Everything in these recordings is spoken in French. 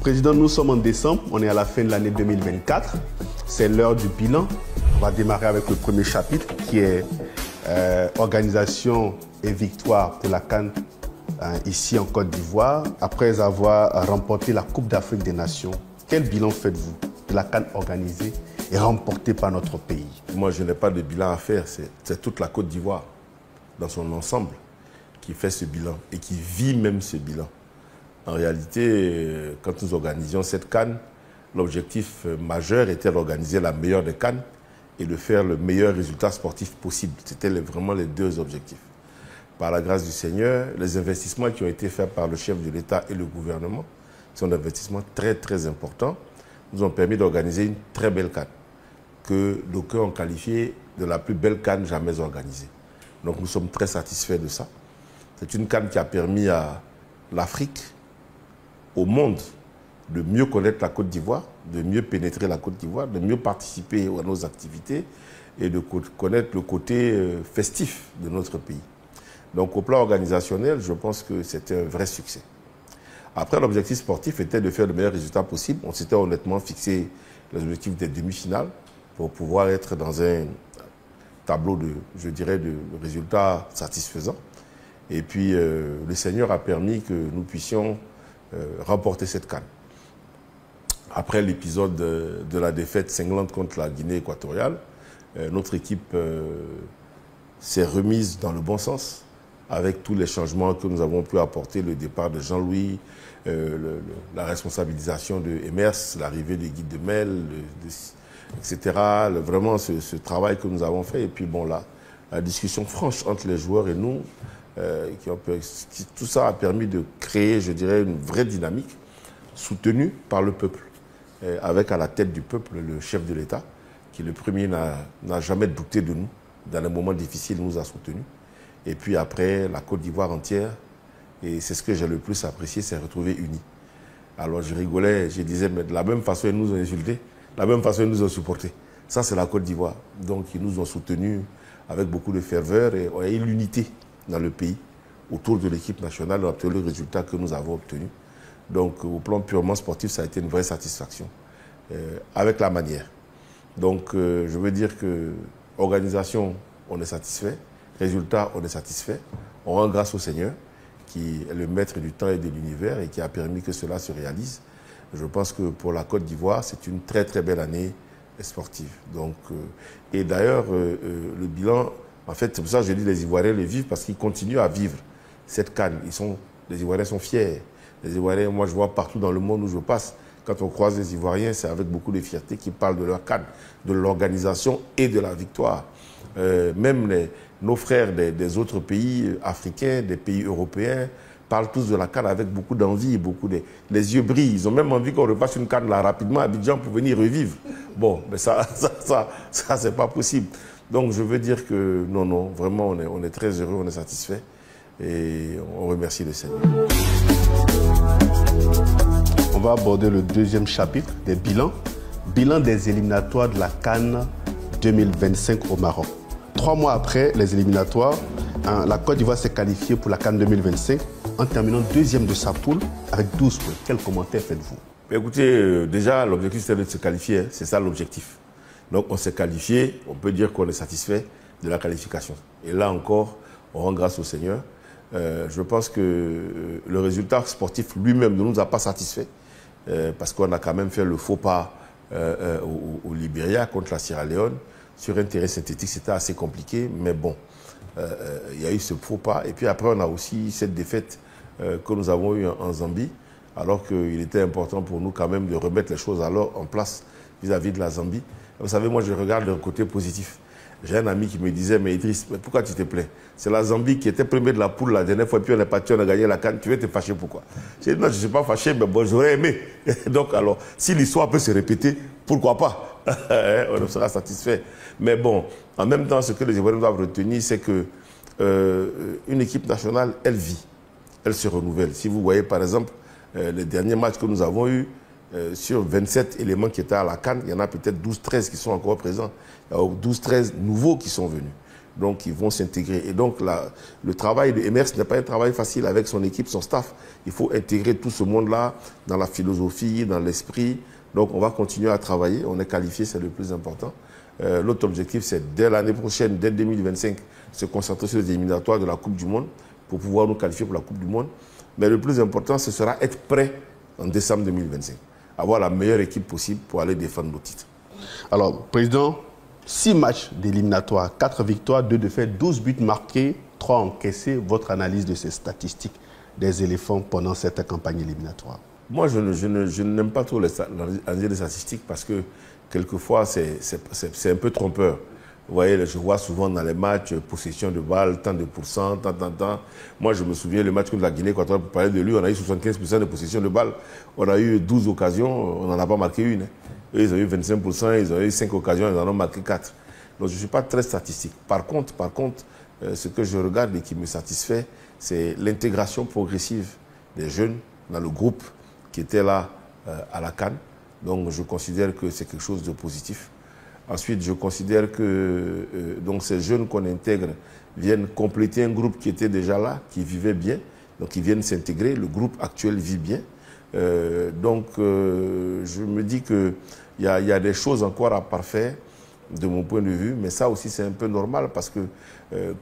Président, nous sommes en décembre, on est à la fin de l'année 2024. C'est l'heure du bilan. On va démarrer avec le premier chapitre qui est organisation et victoire pour la CAN ici en Côte d'Ivoire. Après avoir remporté la Coupe d'Afrique des Nations, quel bilan faites-vous de la CAN organisée et remportée par notre pays? Moi, je n'ai pas de bilan à faire. C'est toute la Côte d'Ivoire dans son ensemble qui fait ce bilan et qui vit même ce bilan. En réalité, quand nous organisions cette CAN, l'objectif majeur était d'organiser la meilleure des CAN et de faire le meilleur résultat sportif possible. C'était vraiment les deux objectifs. Par la grâce du Seigneur, les investissements qui ont été faits par le chef de l'État et le gouvernement sont des investissements très très importants, nous ont permis d'organiser une très belle CAN que d'aucuns ont qualifié de la plus belle CAN jamais organisée. Donc nous sommes très satisfaits de ça. C'est une CAN qui a permis à l'Afrique, au monde, de mieux connaître la Côte d'Ivoire, de mieux pénétrer la Côte d'Ivoire, de mieux participer à nos activités et de connaître le côté festif de notre pays. Donc au plan organisationnel, je pense que c'était un vrai succès. Après, l'objectif sportif était de faire le meilleur résultat possible. On s'était honnêtement fixé les objectifs des demi-finales pour pouvoir être dans un tableau de, je dirais, de résultats satisfaisants. Et puis, le Seigneur a permis que nous puissions remporter cette CAN. Après l'épisode de la défaite cinglante contre la Guinée équatoriale, notre équipe s'est remise dans le bon sens avec tous les changements que nous avons pu apporter, le départ de Jean-Louis, la responsabilisation de Emers, l'arrivée de Guy Demel, etc. Vraiment ce travail que nous avons fait. Et puis bon, la discussion franche entre les joueurs et nous, tout ça a permis de créer, je dirais, une vraie dynamique soutenue par le peuple, avec à la tête du peuple le chef de l'État, qui le premier n'a jamais douté de nous. Dans les moments difficiles, il nous a soutenus. Et puis après, la Côte d'Ivoire entière, et c'est ce que j'ai le plus apprécié, c'est retrouver unis. Alors je rigolais, je disais, mais de la même façon, ils nous ont insultés, de la même façon, ils nous ont supportés. Ça, c'est la Côte d'Ivoire. Donc, ils nous ont soutenus avec beaucoup de ferveur et on a eu l'unité dans le pays autour de l'équipe nationale. On a obtenu le résultat que nous avons obtenu. Donc, au plan purement sportif, ça a été une vraie satisfaction, avec la manière. Donc, je veux dire que organisation, on est satisfait. Résultat, on est satisfait. On rend grâce au Seigneur, qui est le maître du temps et de l'univers et qui a permis que cela se réalise. Je pense que pour la Côte d'Ivoire, c'est une très très belle année sportive. Donc, et d'ailleurs, le bilan, en fait, c'est pour ça que je dis les Ivoiriens le vivent, parce qu'ils continuent à vivre cette CAN. Les Ivoiriens sont fiers. Les Ivoiriens, moi je vois partout dans le monde où je passe, quand on croise les Ivoiriens, c'est avec beaucoup de fierté qu'ils parlent de leur CAN, de l'organisation et de la victoire. Même nos frères des autres pays africains, des pays européens, parlent tous de la CAN avec beaucoup d'envie, les yeux brillent. Ils ont même envie qu'on repasse une CAN là rapidement à Abidjan pour venir revivre. Bon, mais ça c'est pas possible. Donc je veux dire que non, vraiment on est très heureux, on est satisfait et on remercie le Seigneur. On va aborder le deuxième chapitre des bilans. Bilan des éliminatoires de la CAN 2025 au Maroc. 3 mois après les éliminatoires, la Côte d'Ivoire s'est qualifiée pour la CAN 2025 en terminant deuxième de sa poule avec 12 points. Quel commentaire faites-vous? Écoutez, déjà l'objectif c'était de se qualifier, c'est ça l'objectif. Donc on s'est qualifié, on peut dire qu'on est satisfait de la qualification. Et là encore, on rend grâce au Seigneur. Je pense que le résultat sportif lui-même ne nous a pas satisfaits, parce qu'on a quand même fait le faux pas au Libéria contre la Sierra Leone. Sur un terrain synthétique, c'était assez compliqué, mais bon, il y a eu ce faux pas. Et puis après, on a aussi cette défaite que nous avons eue en Zambie, alors qu'il était important pour nous quand même de remettre les choses alors en place vis-à-vis de la Zambie. Vous savez, moi, je regarde le côté positif. J'ai un ami qui me disait, mais Idriss, mais pourquoi tu te plains? C'est la Zambie qui était premier de la poule la dernière fois, puis on est parti, on a gagné la CAN. Tu veux te fâcher pourquoi? J'ai dit, non, je ne suis pas fâché, mais bon, j'aurais aimé. Donc, alors, si l'histoire peut se répéter, pourquoi pas? On sera satisfait. Mais bon, en même temps, ce que les Ivoiriens doivent retenir, c'est que une équipe nationale, elle vit, elle se renouvelle. Si vous voyez, par exemple, les derniers matchs que nous avons eus, sur 27 éléments qui étaient à la CAN, il y en a peut-être 12-13 qui sont encore présents. Il y a 12-13 nouveaux qui sont venus. Donc, ils vont s'intégrer. Et donc, le travail de Emers n'est pas un travail facile avec son équipe, son staff. Il faut intégrer tout ce monde-là dans la philosophie, dans l'esprit. Donc, on va continuer à travailler. On est qualifié, c'est le plus important. L'autre objectif, c'est dès l'année prochaine, dès 2025, se concentrer sur les éliminatoires de la Coupe du Monde pour pouvoir nous qualifier pour la Coupe du Monde. Mais le plus important, ce sera être prêt en décembre 2025. Avoir la meilleure équipe possible pour aller défendre nos titres. Alors, Président, 6 matchs d'éliminatoire, 4 victoires, 2 défaites, 12 buts marqués, 3 encaissés. Votre analyse de ces statistiques des éléphants pendant cette campagne éliminatoire? Moi, je n'aime pas trop l'analyse des statistiques parce que quelquefois, c'est un peu trompeur. Vous voyez, je vois souvent dans les matchs, possession de balle, tant de pourcents, tant. Moi, je me souviens, le match contre la Guinée, quand on parlait de lui, on a eu 75% de possession de balle. On a eu 12 occasions, on n'en a pas marqué une. Eux, ils ont eu 25%, ils ont eu 5 occasions, ils en ont marqué 4. Donc, je ne suis pas très statistique. Par contre, ce que je regarde et qui me satisfait, c'est l'intégration progressive des jeunes dans le groupe qui était là à la CAN. Donc, je considère que c'est quelque chose de positif. Ensuite, je considère que donc ces jeunes qu'on intègre viennent compléter un groupe qui était déjà là, qui vivait bien. Donc, ils viennent s'intégrer. Le groupe actuel vit bien. Donc, je me dis qu'il y a des choses encore à parfaire de mon point de vue. Mais ça aussi, c'est un peu normal parce que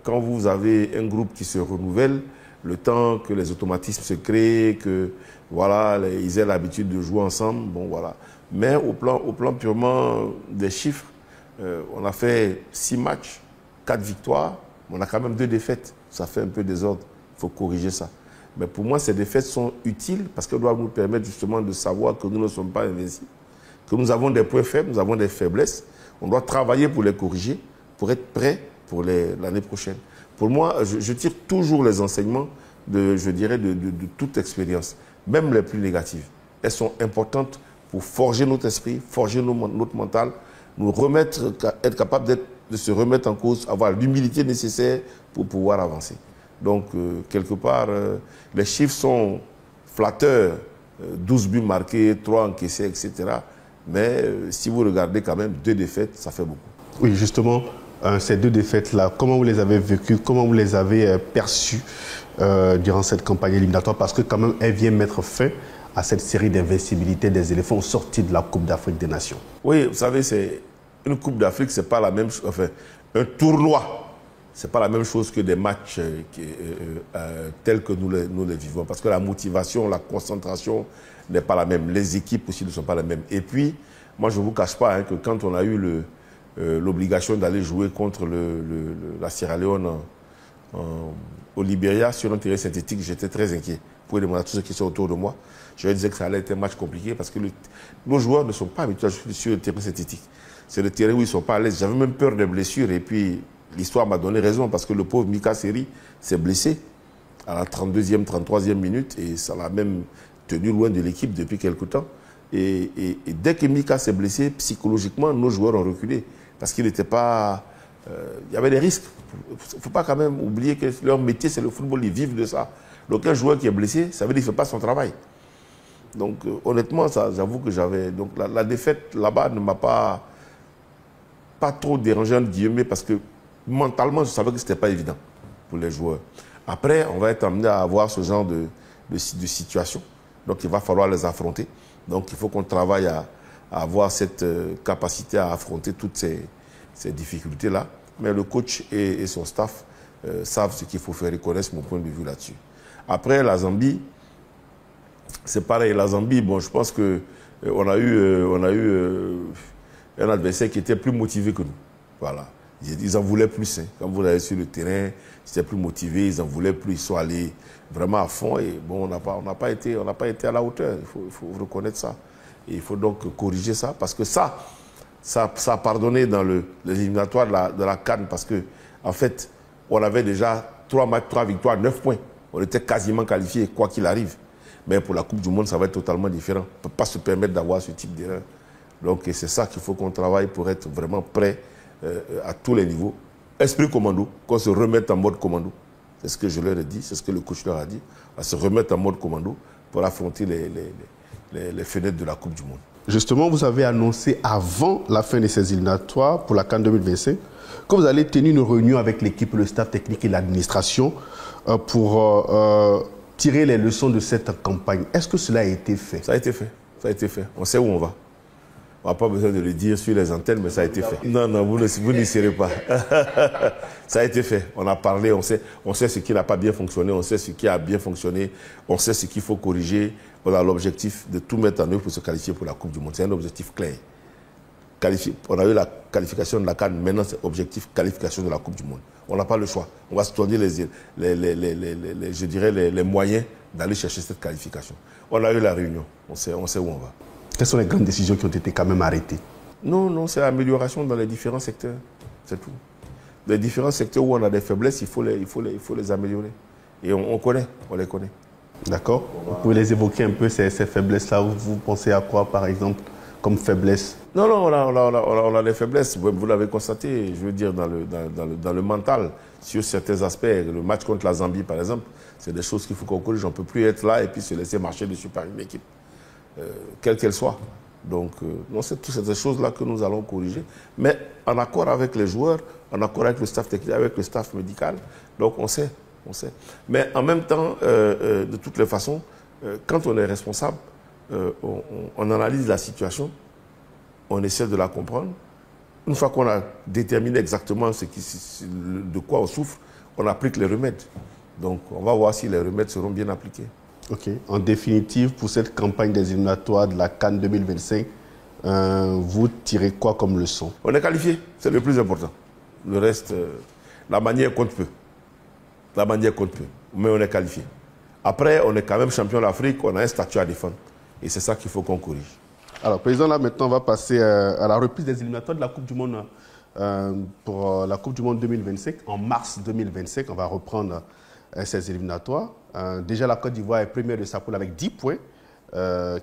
quand vous avez un groupe qui se renouvelle, le temps que les automatismes se créent, que voilà, ils aient l'habitude de jouer ensemble, bon voilà. Mais au plan purement des chiffres, on a fait 6 matchs, 4 victoires, on a quand même 2 défaites. Ça fait un peu désordre, il faut corriger ça. Mais pour moi, ces défaites sont utiles parce qu'elles doivent nous permettre justement de savoir que nous ne sommes pas invincibles, que nous avons des points faibles, nous avons des faiblesses. On doit travailler pour les corriger, pour être prêt pour l'année prochaine. Pour moi, je tire toujours les enseignements de toute expérience, même les plus négatives. Elles sont importantes pour forger notre esprit, forger notre mental, nous remettre, être capable de se remettre en cause, avoir l'humilité nécessaire pour pouvoir avancer. Donc, quelque part, les chiffres sont flatteurs, 12 buts marqués, 3 encaissés, etc. Mais si vous regardez quand même 2 défaites, ça fait beaucoup. Oui, justement, ces 2 défaites-là, comment vous les avez vécues, comment vous les avez perçues durant cette campagne éliminatoire? Parce que quand même, elle vient mettre fin à cette série d'invincibilité des éléphants sortis de la Coupe d'Afrique des Nations. Oui, vous savez, une Coupe d'Afrique, c'est pas la même chose. Enfin, un tournoi, c'est pas la même chose que des matchs tels que nous les vivons. Parce que la motivation, la concentration n'est pas la même. Les équipes aussi ne sont pas les mêmes. Et puis, moi, je ne vous cache pas que quand on a eu l'obligation d'aller jouer contre la Sierra Leone au Libéria sur un terrain synthétique, j'étais très inquiet. Vous pouvez demander à tous ceux qui sont autour de moi. Je leur disais que ça allait être un match compliqué parce que nos joueurs ne sont pas habitués à jouer sur le terrain synthétique. C'est le terrain où ils ne sont pas à l'aise. J'avais même peur des blessures et puis l'histoire m'a donné raison parce que le pauvre Mika Seri s'est blessé à la 32e, 33e minute et ça l'a même tenu loin de l'équipe depuis quelque temps. Et dès que Mika s'est blessé, psychologiquement, nos joueurs ont reculé parce qu'il n'était pas... il y avait des risques. Il ne faut pas quand même oublier que leur métier, c'est le football, ils vivent de ça. Donc un joueur qui est blessé, ça veut dire qu'il ne fait pas son travail. Donc honnêtement, j'avoue que j'avais... Donc la défaite là-bas ne m'a pas trop dérangé, entre guillemets, parce que mentalement, je savais que ce n'était pas évident pour les joueurs. Après, on va être amené à avoir ce genre de situation. Donc il va falloir les affronter. Donc il faut qu'on travaille à avoir cette capacité à affronter toutes ces difficultés-là. Mais le coach et son staff savent ce qu'il faut faire, ils connaissent mon point de vue là-dessus. Après, la Zambie, c'est pareil. La Zambie, bon, je pense qu'on a eu un adversaire qui était plus motivé que nous. Voilà. Ils en voulaient plus. Hein. Quand vous allez sur le terrain, ils étaient plus motivés, ils en voulaient plus, ils sont allés vraiment à fond. Et bon, on n'a pas été à la hauteur. Il faut reconnaître ça. Et il faut donc corriger ça, parce que ça a pardonné dans les éliminatoires de la CAN, parce que en fait, on avait déjà 3 matchs, 3 victoires, 9 points. On était quasiment qualifiés, quoi qu'il arrive. Mais pour la Coupe du Monde, ça va être totalement différent. On ne peut pas se permettre d'avoir ce type d'erreur. Donc c'est ça qu'il faut qu'on travaille pour être vraiment prêt à tous les niveaux. Esprit commando, qu'on se remette en mode commando. C'est ce que je leur ai dit, c'est ce que le coach leur a dit. À se remettre en mode commando pour affronter les fenêtres de la Coupe du Monde. Justement, vous avez annoncé avant la fin de ces éliminatoires pour la CAN 2025 que vous allez tenir une réunion avec l'équipe, le staff technique et l'administration pour tirer les leçons de cette campagne. Est-ce que cela a été fait? Ça a été fait. Ça a été fait. On sait où on va. On n'a pas besoin de le dire sur les antennes, mais ça a été fait. Non, non, vous n'y serez pas. Ça a été fait. On a parlé, on sait ce qui n'a pas bien fonctionné, on sait ce qui a bien fonctionné, on sait ce qu'il faut corriger. On a l'objectif de tout mettre en œuvre pour se qualifier pour la Coupe du Monde. C'est un objectif clair. On a eu la qualification de la CAN, maintenant c'est objectif qualification de la Coupe du Monde. On n'a pas le choix. On va se donner je dirais les moyens d'aller chercher cette qualification. On a eu la réunion, on sait où on va. Quelles sont les grandes décisions qui ont été quand même arrêtées? Non, c'est l'amélioration dans les différents secteurs. C'est tout. Les différents secteurs où on a des faiblesses, il faut les améliorer. Et on les connaît. D'accord. Vous pouvez les évoquer un peu, ces faiblesses-là. Vous pensez à quoi, par exemple, comme faiblesse? Non, on a des faiblesses. Vous l'avez constaté, je veux dire, dans le mental, sur certains aspects. Le match contre la Zambie, par exemple, c'est des choses qu'il faut qu'on corrige. On ne peut plus être là et puis se laisser marcher dessus par une équipe, quelle qu'elle soit. Donc, c'est toutes ces choses-là que nous allons corriger. Mais en accord avec les joueurs, en accord avec le staff technique, avec le staff médical. Donc, on sait. Mais en même temps, de toutes les façons, quand on est responsable, on analyse la situation, on essaie de la comprendre. Une fois qu'on a déterminé exactement de quoi on souffre, on applique les remèdes. Donc, on va voir si les remèdes seront bien appliqués. Ok. En définitive, pour cette campagne des éliminatoires de la CAN 2025, vous tirez quoi comme leçon? On est qualifié, c'est le plus important. Le reste, la manière compte peu. La manière compte peu, mais on est qualifié. Après, on est quand même champion d'Afrique, on a un statut à défendre. Et c'est ça qu'il faut qu'on corrige. Alors, Président, là maintenant, on va passer à la reprise des éliminatoires de la Coupe du Monde pour la Coupe du Monde 2025. En mars 2025, on va reprendre ces éliminatoires. Déjà, la Côte d'Ivoire est première de sa poule avec 10 points.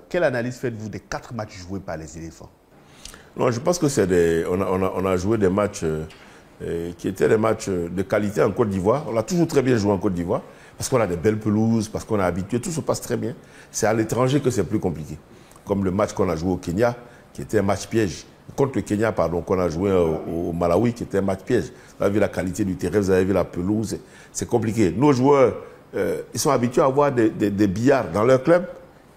Quelle analyse faites-vous des 4 matchs joués par les éléphants? Non, je pense que on a joué des matchs qui étaient des matchs de qualité en Côte d'Ivoire. On a toujours très bien joué en Côte d'Ivoire parce qu'on a des belles pelouses, parce qu'on est habitué, tout se passe très bien. C'est à l'étranger que c'est plus compliqué. Comme le match qu'on a joué au Kenya, qui était un match piège. Contre le Kenya, pardon, qu'on a joué au Malawi, qui était un match piège. Vous avez vu la qualité du terrain, vous avez vu la pelouse, c'est compliqué. Nos joueurs, ils sont habitués à avoir des billards dans leur club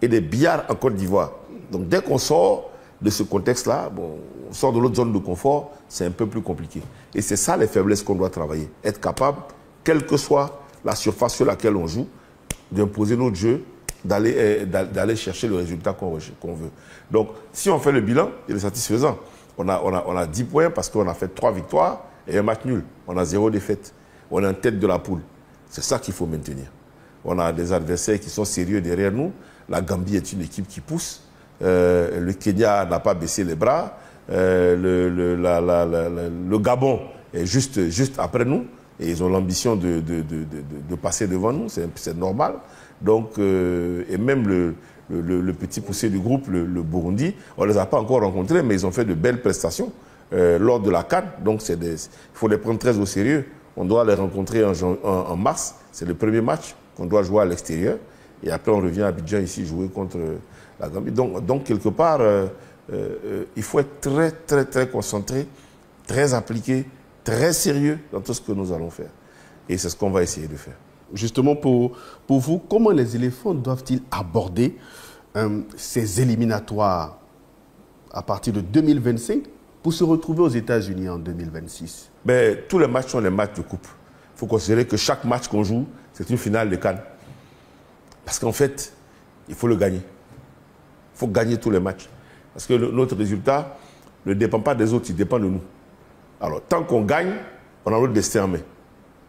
et des billards en Côte d'Ivoire. Donc dès qu'on sort de ce contexte-là, on sort de l'autre zone de confort, c'est un peu plus compliqué. Et c'est ça les faiblesses qu'on doit travailler. Être capable, quelle que soit la surface sur laquelle on joue, d'imposer notre jeu, d'aller chercher le résultat qu'on veut. Donc, si on fait le bilan, il est satisfaisant. On a 10 points parce qu'on a fait 3 victoires et un match nul. On a 0 défaite. On est en tête de la poule. C'est ça qu'il faut maintenir. On a des adversaires qui sont sérieux derrière nous. La Gambie est une équipe qui pousse. Le Kenya n'a pas baissé les bras. Le Gabon est juste après nous. Et ils ont l'ambition de passer devant nous. C'est normal. Donc, et même le petit poussé du groupe, le Burundi, on ne les a pas encore rencontrés, mais ils ont fait de belles prestations lors de la CAN. Donc, il faut les prendre très au sérieux. On doit les rencontrer en mars. C'est le premier match qu'on doit jouer à l'extérieur. Et après, on revient à Abidjan ici jouer contre la Gambie. Donc quelque part, il faut être très, très, très concentré, très appliqué, très sérieux dans tout ce que nous allons faire. Et c'est ce qu'on va essayer de faire. Justement, pour vous, comment les éléphants doivent-ils aborder ces éliminatoires à partir de 2025 pour se retrouver aux États-Unis en 2026? Tous les matchs sont des matchs de coupe. Il faut considérer que chaque match qu'on joue, c'est une finale de CAN. Parce qu'en fait, il faut le gagner. Il faut gagner tous les matchs. Parce que notre résultat ne dépend pas des autres, il dépend de nous. Alors, tant qu'on gagne, on a notre destin en main.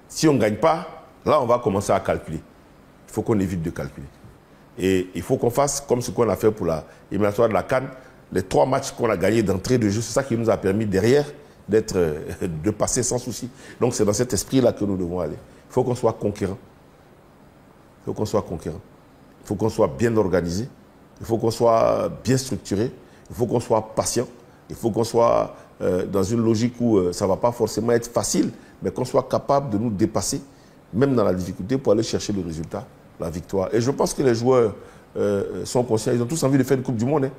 Si on ne gagne pas, là, on va commencer à calculer. Il faut qu'on évite de calculer. Et il faut qu'on fasse comme ce qu'on a fait pour l'éliminatoire de la CAN. Les 3 matchs qu'on a gagnés d'entrée de jeu, c'est ça qui nous a permis derrière de passer sans souci. Donc c'est dans cet esprit-là que nous devons aller. Il faut qu'on soit conquérant. Il faut qu'on soit conquérant. Il faut qu'on soit bien organisé. Il faut qu'on soit bien structuré. Il faut qu'on soit patient. Il faut qu'on soit dans une logique où ça ne va pas forcément être facile, mais qu'on soit capable de nous dépasser, même dans la difficulté, pour aller chercher le résultat, la victoire. Et je pense que les joueurs sont conscients. Ils ont tous envie de faire une Coupe du Monde. Hein.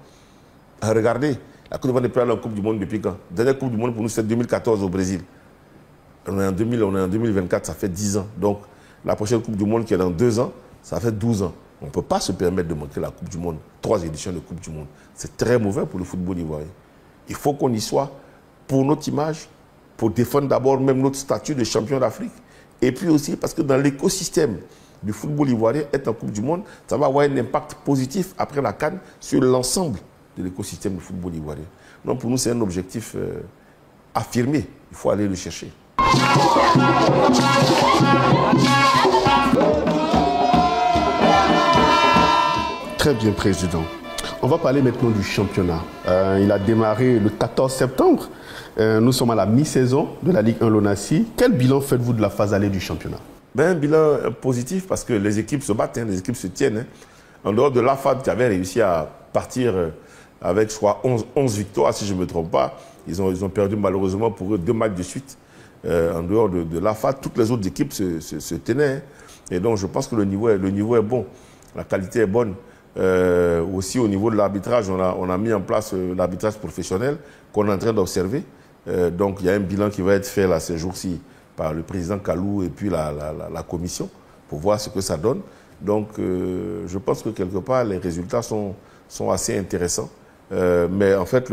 Regardez, la Côte d'Ivoire n'est plus allée en Coupe du Monde depuis quand? La dernière Coupe du Monde pour nous, c'est 2014 au Brésil. On est en 2024, ça fait 10 ans. Donc, la prochaine Coupe du Monde qui est dans 2 ans, ça fait 12 ans. On ne peut pas se permettre de manquer la Coupe du Monde. 3 éditions de Coupe du Monde. C'est très mauvais pour le football ivoirien. Il faut qu'on y soit pour notre image, pour défendre d'abord même notre statut de champion d'Afrique. Et puis aussi parce que dans l'écosystème du football ivoirien, être en Coupe du Monde, ça va avoir un impact positif après la CAN sur l'ensemble de l'écosystème du football ivoirien. Donc pour nous, c'est un objectif affirmé. Il faut aller le chercher. Très bien, Président. On va parler maintenant du championnat. Il a démarré le 14 septembre. Nous sommes à la mi-saison de la Ligue 1 LONASE. Quel bilan faites-vous de la phase allée du championnat? Un bilan positif parce que les équipes se battent, les équipes se tiennent. En dehors de l'AFAD qui avait réussi à partir avec, je crois, 11 victoires, si je ne me trompe pas. Ils ont perdu malheureusement pour eux 2 matchs de suite. En dehors de l'AFAD, toutes les autres équipes se tenaient. Et donc, je pense que le niveau est bon. La qualité est bonne. Aussi, au niveau de l'arbitrage, on a mis en place l'arbitrage professionnel qu'on est en train d'observer. Donc, il y a un bilan qui va être fait là, ces jours-ci par le président Kalou et puis la commission pour voir ce que ça donne. Donc, je pense que quelque part, les résultats sont assez intéressants. Mais en fait,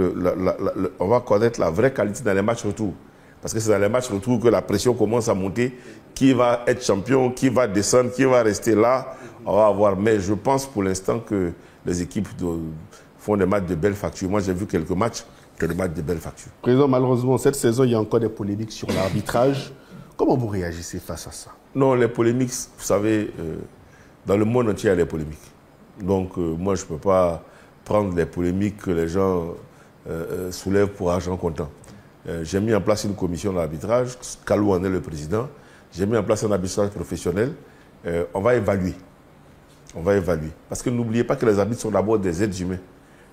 on va connaître la vraie qualité dans les matchs retour. Parce que c'est dans les matchs retour que la pression commence à monter. Qui va être champion, qui va descendre, qui va rester là, on va voir. Mais je pense pour l'instant que les équipes font des matchs de belle facture. Moi, j'ai vu quelques matchs, des matchs de belle facture. Président, malheureusement, cette saison, il y a encore des polémiques sur l'arbitrage. Comment vous réagissez face à ça? Non, les polémiques, vous savez, dans le monde entier, il y a des polémiques. Donc, moi, je ne peux pas prendre les polémiques que les gens soulèvent pour argent comptant. J'ai mis en place une commission d'arbitrage, Kalou en est le président. J'ai mis en place un arbitrage professionnel. On va évaluer. On va évaluer. Parce que n'oubliez pas que les arbitres sont d'abord des êtres humains.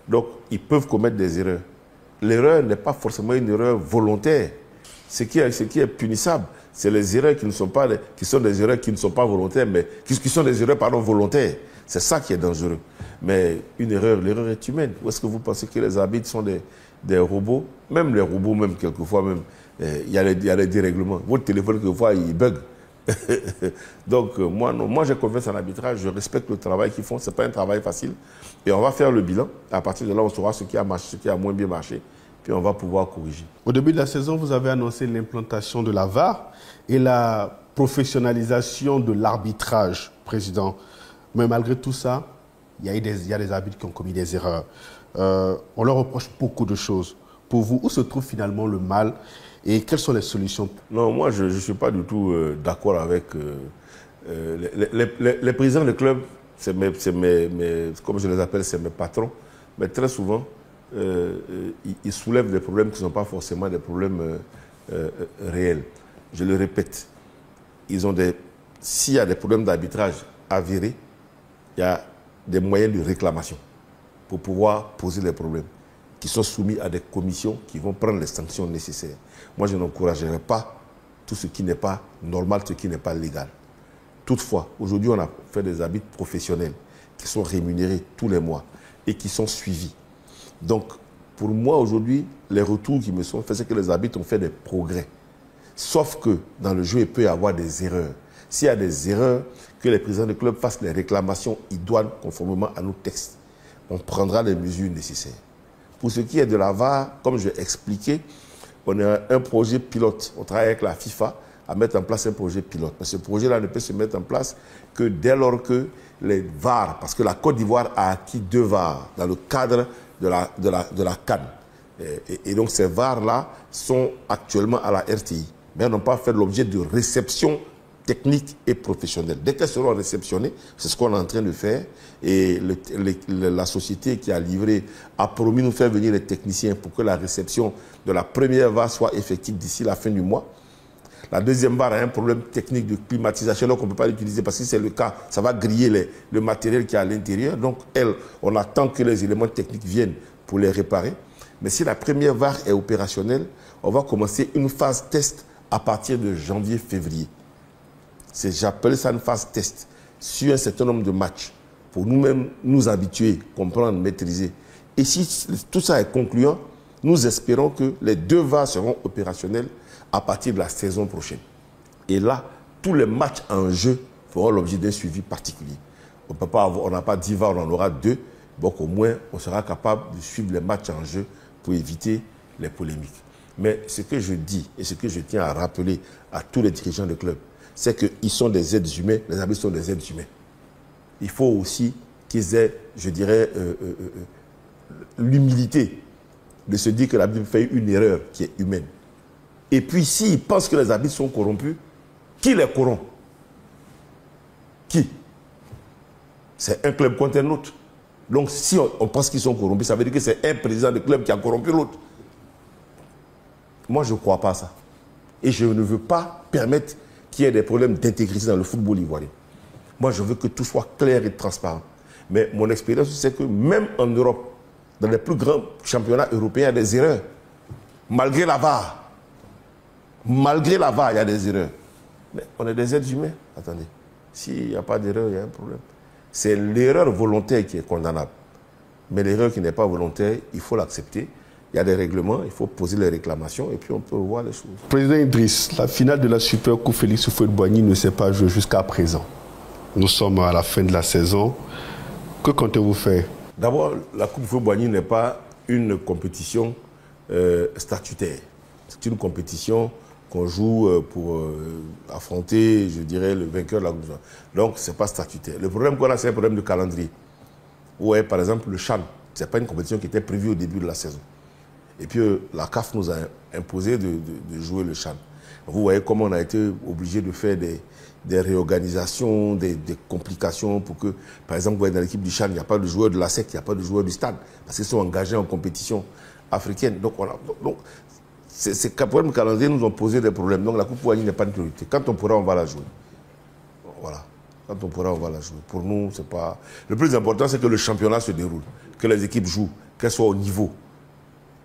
Donc, ils peuvent commettre des erreurs. L'erreur n'est pas forcément une erreur volontaire. Ce qui est punissable, c'est les erreurs qui sont des erreurs qui ne sont pas volontaires, mais qui sont des erreurs volontaires. C'est ça qui est dangereux. Mais l'erreur est humaine. Où est-ce que vous pensez que les arbitres sont des robots? Même les robots, même quelquefois, il y a des dérèglements. Votre téléphone, quelquefois, il bug. Donc, moi j'ai confiance en l'arbitrage, je respecte le travail qu'ils font. Ce n'est pas un travail facile. Et on va faire le bilan. À partir de là, on saura ce qui a marché, ce qui a moins bien marché. Puis on va pouvoir corriger. Au début de la saison, vous avez annoncé l'implantation de la VAR et la professionnalisation de l'arbitrage, Président. Mais malgré tout ça, il y a des arbitres qui ont commis des erreurs. On leur reproche beaucoup de choses. Pour vous, où se trouve finalement le mal et quelles sont les solutions? Non, moi, je ne suis pas du tout d'accord avec les présidents de club, comme je les appelle, c'est mes patrons. Mais très souvent, ils soulèvent des problèmes qui ne sont pas forcément des problèmes réels. Je le répète, s'il y a des problèmes d'arbitrage avérés, il y a des moyens de réclamation pour pouvoir poser les problèmes, qui sont soumis à des commissions qui vont prendre les sanctions nécessaires. Moi, je n'encouragerai pas tout ce qui n'est pas normal, ce qui n'est pas légal. Toutefois, aujourd'hui, on a fait des arbitres professionnels qui sont rémunérés tous les mois et qui sont suivis. Donc, pour moi, aujourd'hui, les retours qui me sont faits, c'est que les arbitres ont fait des progrès. Sauf que dans le jeu, il peut y avoir des erreurs. S'il y a des erreurs, que les présidents de club fassent les réclamations idoines conformément à nos textes. On prendra les mesures nécessaires. Pour ce qui est de la VAR, comme je l'ai expliqué, on a un projet pilote. On travaille avec la FIFA à mettre en place un projet pilote. Mais ce projet-là ne peut se mettre en place que dès lors que les VAR, parce que la Côte d'Ivoire a acquis 2 VAR dans le cadre de la CAN. Et donc ces VAR-là sont actuellement à la RTI, mais n'ont pas fait l'objet de réception technique et professionnelle. Dès qu'elles seront réceptionnées, c'est ce qu'on est en train de faire. Et la société qui a livré a promis nous faire venir les techniciens pour que la réception de la première VAR soit effective d'ici la fin du mois. La deuxième VAR a un problème technique de climatisation, donc on ne peut pas l'utiliser parce que si c'est le cas, ça va griller le matériel qui est à l'intérieur. Donc on attend que les éléments techniques viennent pour les réparer. Mais si la première VAR est opérationnelle, on va commencer une phase test à partir de janvier-février. J'appelle ça une phase test sur un certain nombre de matchs pour nous-mêmes nous habituer, comprendre, maîtriser Et si tout ça est concluant, nous espérons que les 2 VAR seront opérationnels à partir de la saison prochaine. Et là, tous les matchs en jeu feront l'objet d'un suivi particulier. On n'a pas 10 VAR, on en aura 2. Donc au moins, on sera capable de suivre les matchs en jeu pour éviter les polémiques. Mais ce que je dis et ce que je tiens à rappeler à tous les dirigeants de club, c'est qu'ils sont des êtres humains, les arbitres sont des êtres humains. Il faut aussi qu'ils aient, je dirais, l'humilité de se dire que l'arbitre fait une erreur qui est humaine. Et puis s'ils pensent que les arbitres sont corrompus, qui les corrompt? Qui? C'est un club contre un autre. Donc si on pense qu'ils sont corrompus, ça veut dire que c'est un président de club qui a corrompu l'autre. Moi, je ne crois pas à ça. Et je ne veux pas permettre qu'il y ait des problèmes d'intégrité dans le football ivoirien. Moi, je veux que tout soit clair et transparent. Mais mon expérience, c'est que même en Europe, dans les plus grands championnats européens, il y a des erreurs. Malgré la VAR. Malgré la VAR, il y a des erreurs. Mais on est des êtres humains. Attendez. S'il n'y a pas d'erreur, il y a un problème. C'est l'erreur volontaire qui est condamnable. Mais l'erreur qui n'est pas volontaire, il faut l'accepter. Il y a des règlements, il faut poser les réclamations et puis on peut voir les choses. Président Idriss, la finale de la Super Coupe Félix Houphouët-Boigny ne s'est pas jouée jusqu'à présent. Nous sommes à la fin de la saison. Que comptez-vous faire? D'abord, la Coupe Houphouët-Boigny n'est pas une compétition statutaire. C'est une compétition qu'on joue pour affronter, je dirais, le vainqueur de la Coupe. Donc, ce n'est pas statutaire. Le problème qu'on a, c'est un problème de calendrier. Où est, par exemple, le CHAN. Ce n'est pas une compétition qui était prévue au début de la saison. Et puis, la CAF nous a imposé de jouer le CHAN. Vous voyez comment on a été obligé de faire des réorganisations, des complications pour que, par exemple, vous voyez dans l'équipe du CHAN, il n'y a pas de joueurs de la SEC, il n'y a pas de joueurs du stade, parce qu'ils sont engagés en compétition africaine. Donc, ces problèmes de calendrier nous ont posé des problèmes. Donc, la Coupe Houphouët-Boigny n'est pas une priorité. Quand on pourra, on va la jouer. Voilà. Quand on pourra, on va la jouer. Pour nous, c'est pas... Le plus important, c'est que le championnat se déroule, que les équipes jouent, qu'elles soient au niveau.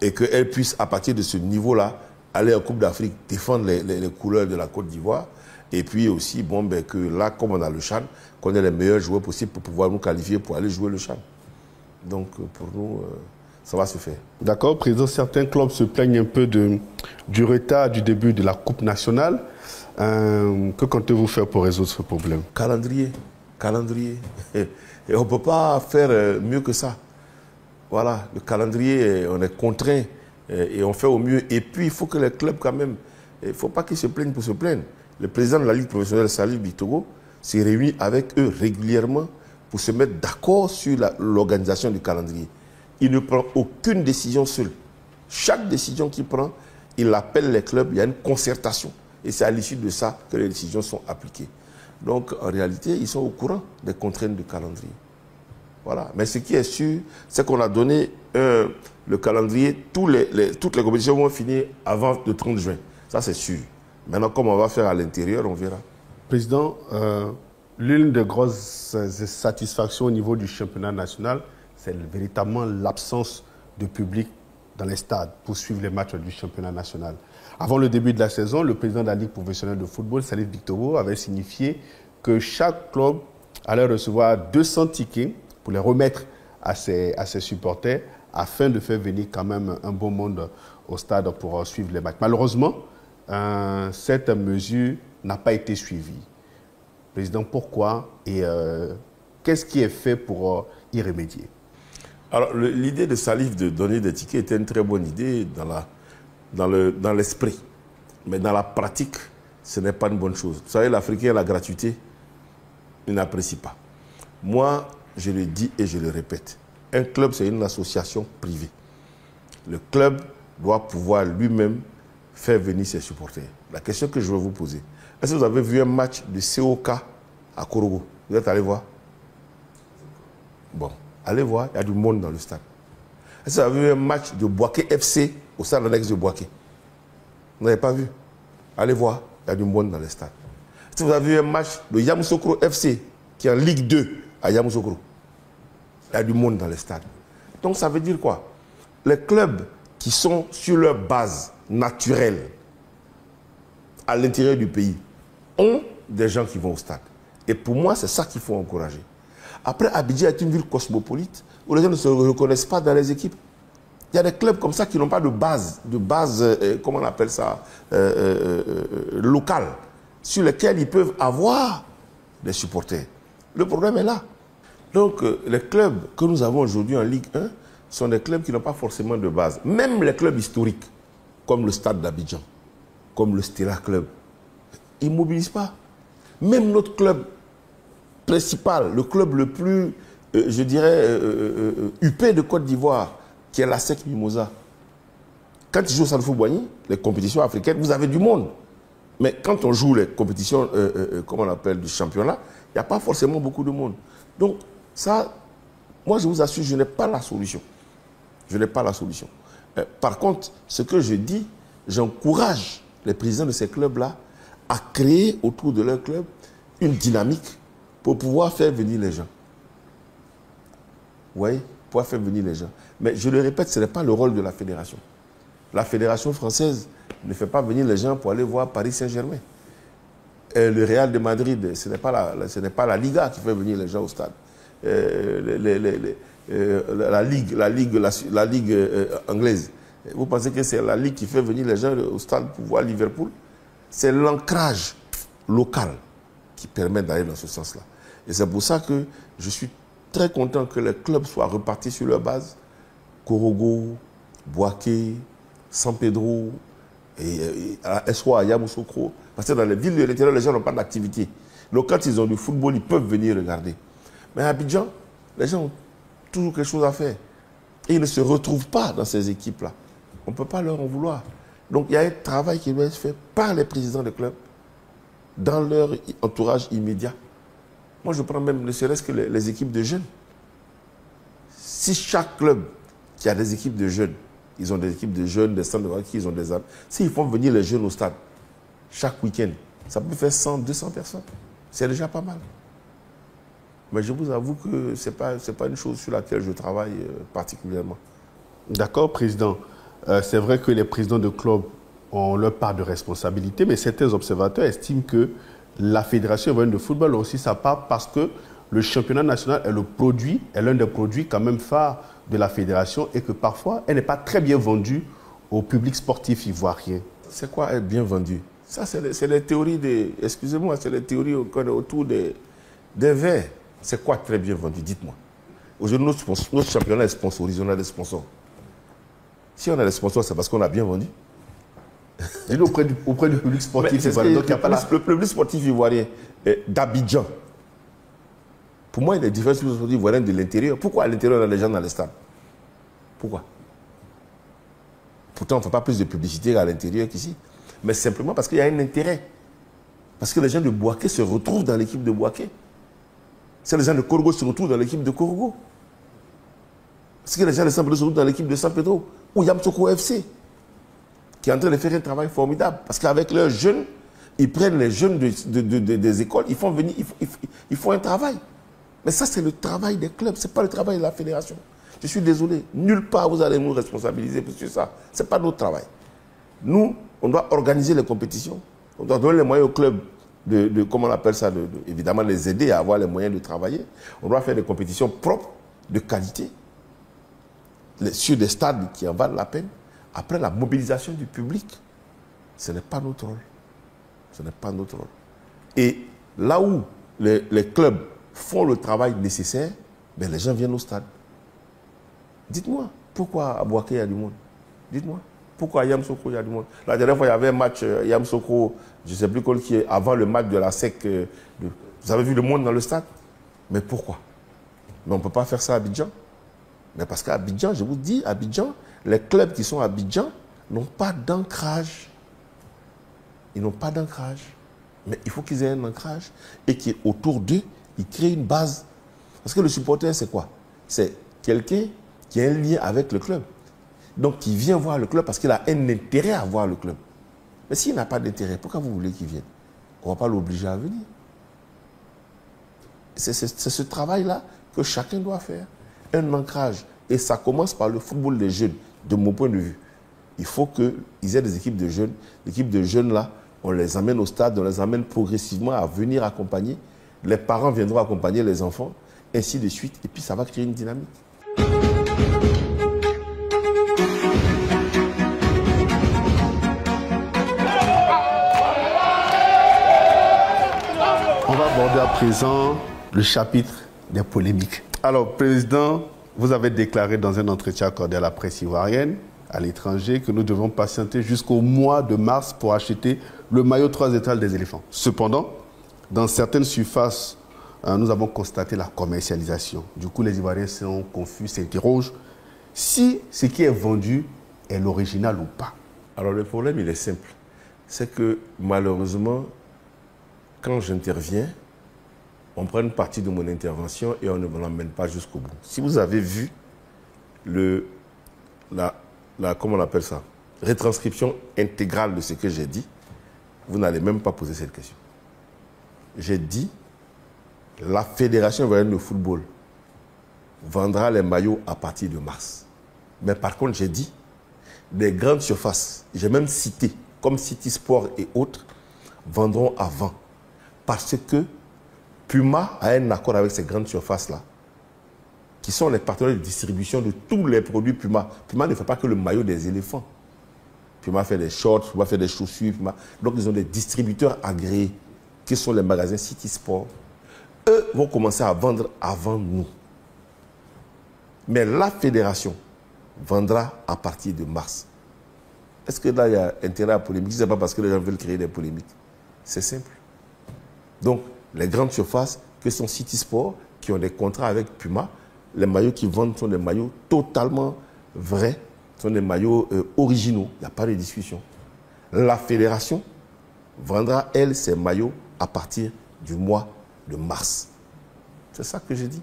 Et qu'elles puissent, à partir de ce niveau-là, aller en Coupe d'Afrique, défendre les couleurs de la Côte d'Ivoire. Et puis aussi, bon, ben, que là, comme on a le CHAN, qu'on ait les meilleurs joueurs possibles pour pouvoir nous qualifier pour aller jouer le CHAN. Donc, pour nous, ça va se faire. D'accord, Président, certains clubs se plaignent un peu du retard du début de la Coupe nationale. Que comptez-vous faire pour résoudre ce problème? Calendrier. Et on ne peut pas faire mieux que ça. Voilà, le calendrier, on est contraint et on fait au mieux. Et puis, il faut que les clubs, quand même, il ne faut pas qu'ils se plaignent pour se plaindre. Le président de la Ligue professionnelle, Salif Bitogo, s'est réuni avec eux régulièrement pour se mettre d'accord sur l'organisation du calendrier. Il ne prend aucune décision seul. Chaque décision qu'il prend, il appelle les clubs, il y a une concertation. Et c'est à l'issue de ça que les décisions sont appliquées. Donc, en réalité, ils sont au courant des contraintes du calendrier. Voilà. Mais ce qui est sûr, c'est qu'on a donné le calendrier. Toutes les compétitions vont finir avant le 30 juin. Ça, c'est sûr. Maintenant, comme on va faire à l'intérieur, on verra. Président, l'une des grosses satisfactions au niveau du championnat national, c'est véritablement l'absence de public dans les stades pour suivre les matchs du championnat national. Avant le début de la saison, le président de la Ligue professionnelle de football, Salif Bitogo, avait signifié que chaque club allait recevoir 200 tickets pour les remettre à ses supporters afin de faire venir quand même un bon monde au stade pour suivre les matchs. Malheureusement, cette mesure n'a pas été suivie. Président, pourquoi et qu'est-ce qui est fait pour y remédier? Alors, l'idée de Salif de donner des tickets était une très bonne idée dans l'esprit. Mais dans la pratique, ce n'est pas une bonne chose. Vous savez, l'Africain, la gratuité, il n'apprécie pas. Moi, je le dis et je le répète, un club, c'est une association privée. Le club doit pouvoir lui-même faire venir ses supporters. La question que je vais vous poser, est-ce que vous avez vu un match de COK à Korogo? Vous êtes allé voir? Bon, allez voir, il y a du monde dans le stade. Est-ce que vous avez vu un match de Boaké FC au stade annexe de Boaké? Vous n'avez pas vu? Allez voir, il y a du monde dans le stade. Est-ce que vous avez vu un match de Yamoussoukro FC qui est en Ligue 2 à Yamoussoukro? Il y a du monde dans les stades. Donc ça veut dire quoi? Les clubs qui sont sur leur base naturelle à l'intérieur du pays ont des gens qui vont au stade. Et pour moi, c'est ça qu'il faut encourager. Après, Abidjan est une ville cosmopolite. où les gens ne se reconnaissent pas dans les équipes. Il y a des clubs comme ça qui n'ont pas de base, comment on appelle ça, locale, sur lesquels ils peuvent avoir des supporters. Le problème est là. Donc, les clubs que nous avons aujourd'hui en Ligue 1 sont des clubs qui n'ont pas forcément de base. Même les clubs historiques, comme le Stade d'Abidjan, comme le Stella Club, ils ne mobilisent pas. Même notre club principal, le club le plus, je dirais, huppé de Côte d'Ivoire, qui est la SEC Mimosa. Quand ils jouent au Salfou Boigny, les compétitions africaines, vous avez du monde. Mais quand on joue les compétitions, comment on appelle, du championnat, il n'y a pas forcément beaucoup de monde. Donc, ça, moi je vous assure, je n'ai pas la solution. Je n'ai pas la solution. Par contre, ce que je dis, j'encourage les présidents de ces clubs-là à créer autour de leur club une dynamique pour pouvoir faire venir les gens. Vous voyez, pouvoir faire venir les gens. Mais je le répète, ce n'est pas le rôle de la fédération. La fédération française ne fait pas venir les gens pour aller voir Paris Saint-Germain. Le Real de Madrid, ce n'est pas la Liga qui fait venir les gens au stade. La Ligue anglaise. Vous pensez que c'est la Ligue qui fait venir les gens au stade pour voir Liverpool? C'est l'ancrage local qui permet d'aller dans ce sens-là. Et c'est pour ça que je suis très content que les clubs soient repartis sur leur base. Korogo, Bouaké, San Pedro, et Eswa, Yamoussoukro. Parce que dans les villes de l'intérieur, les gens n'ont pas d'activité. Donc quand ils ont du football, ils peuvent venir regarder. Mais à Abidjan, les gens ont toujours quelque chose à faire. Et ils ne se retrouvent pas dans ces équipes-là. On ne peut pas leur en vouloir. Donc il y a un travail qui doit être fait par les présidents de clubs dans leur entourage immédiat. Moi, je prends même ne serait-ce que les équipes de jeunes. Si chaque club qui a des équipes de jeunes, ils ont des équipes de jeunes, des centres de vacances, ils ont des âmes. S'ils font venir les jeunes au stade, chaque week-end, ça peut faire 100, 200 personnes. C'est déjà pas mal. Mais je vous avoue que ce n'est pas une chose sur laquelle je travaille particulièrement. D'accord, Président. C'est vrai que les présidents de clubs ont leur part de responsabilité, mais certains observateurs estiment que la Fédération ivoirienne de football a aussi sa part parce que le championnat national est l'un des produits quand même phares de la fédération et que parfois, elle n'est pas très bien vendue au public sportif ivoirien. C'est quoi être bien vendu? Ça, c'est les théories des... Excusez-moi, c'est les théories autour des verts. C'est quoi très bien vendu? Dites-moi. Aujourd'hui, notre championnat est sponsorisé, on a des sponsors. Si on a des sponsors, c'est parce qu'on a bien vendu. Auprès du public sportif ivoirien. Le public sportif ivoirien d'Abidjan. Pour moi, il est différent du public sportif ivoirien de l'intérieur. Pourquoi à l'intérieur, on a des gens dans les stades? Pourquoi? Pourtant, on ne fait pas plus de publicité à l'intérieur qu'ici. Mais simplement parce qu'il y a un intérêt. Parce que les gens de Bouaké se retrouvent dans l'équipe de Bouaké. C'est les gens de Korogo se retrouvent dans l'équipe de Korogo. Parce que les gens de San Pedro se retrouvent dans l'équipe de San Pedro. Ou Yamoussoukro FC, qui est en train de faire un travail formidable. Parce qu'avec leurs jeunes, ils prennent les jeunes des écoles, ils font venir, ils font un travail. Mais ça, c'est le travail des clubs, ce n'est pas le travail de la fédération. Je suis désolé, nulle part vous allez nous responsabiliser sur ça. Ce n'est pas notre travail. Nous, on doit organiser les compétitions, on doit donner les moyens aux clubs comment on appelle ça, évidemment les aider à avoir les moyens de travailler. On doit faire des compétitions propres, de qualité, sur des stades qui en valent la peine. Après la mobilisation du public, ce n'est pas notre rôle. Ce n'est pas notre rôle. Et là où les clubs font le travail nécessaire, ben les gens viennent au stade. Dites-moi, pourquoi à Bouaké il y a du monde? Dites-moi, pourquoi à Yamoussoukro il y a du monde? La dernière fois, il y avait un match Yamoussoukro, je ne sais plus qui est avant le match de la SEC. Vous avez vu le monde dans le stade? Mais pourquoi? Mais on ne peut pas faire ça à Abidjan. Mais parce qu'à Abidjan, je vous dis, Abidjan, les clubs qui sont à Abidjan n'ont pas d'ancrage. Ils n'ont pas d'ancrage. Mais il faut qu'ils aient un ancrage et qu'autour d'eux, ils créent une base. Parce que le supporter, c'est quoi? C'est quelqu'un qui a un lien avec le club. Donc, qui vient voir le club parce qu'il a un intérêt à voir le club. Mais s'il n'a pas d'intérêt, pourquoi vous voulez qu'il vienne? On ne va pas l'obliger à venir. C'est ce travail-là que chacun doit faire. Un ancrage. Et ça commence par le football des jeunes, de mon point de vue. Il faut qu'ils aient des équipes de jeunes. L'équipe de jeunes, là, on les amène au stade, on les amène progressivement à venir accompagner. Les parents viendront accompagner les enfants, ainsi de suite. Et puis, ça va créer une dynamique. présent le chapitre des polémiques. Alors, Président, vous avez déclaré dans un entretien accordé à la presse ivoirienne, à l'étranger, que nous devons patienter jusqu'au mois de mars pour acheter le maillot 3 étoiles des éléphants. Cependant, dans certaines surfaces, nous avons constaté la commercialisation. Du coup, les Ivoiriens sont confus, s'interrogent si ce qui est vendu est l'original ou pas. Alors le problème, il est simple. C'est que malheureusement, quand j'interviens, on prend une partie de mon intervention et on ne me l'emmène pas jusqu'au bout. Si vous avez vu comment on appelle ça, retranscription intégrale de ce que j'ai dit, vous n'allez même pas poser cette question. J'ai dit, la Fédération ivoirienne de football vendra les maillots à partir de mars. Mais par contre, j'ai dit, des grandes surfaces, j'ai même cité, comme City Sport et autres, vendront avant. Parce que Puma a un accord avec ces grandes surfaces-là, qui sont les partenaires de distribution de tous les produits Puma. Puma ne fait pas que le maillot des éléphants. Puma fait des shorts, Puma fait des chaussures. Puma. Donc, ils ont des distributeurs agréés, qui sont les magasins City Sport. Eux vont commencer à vendre avant nous. Mais la fédération vendra à partir de mars. Est-ce que là, il y a intérêt à polémique? Ce n'est pas parce que les gens veulent créer des polémiques. C'est simple. Donc, les grandes surfaces, que sont City Sport, qui ont des contrats avec Puma, les maillots qu'ils vendent sont des maillots totalement vrais, sont des maillots originaux. Il n'y a pas de discussion. La fédération vendra, elle, ses maillots à partir du mois de mars. C'est ça que j'ai dit.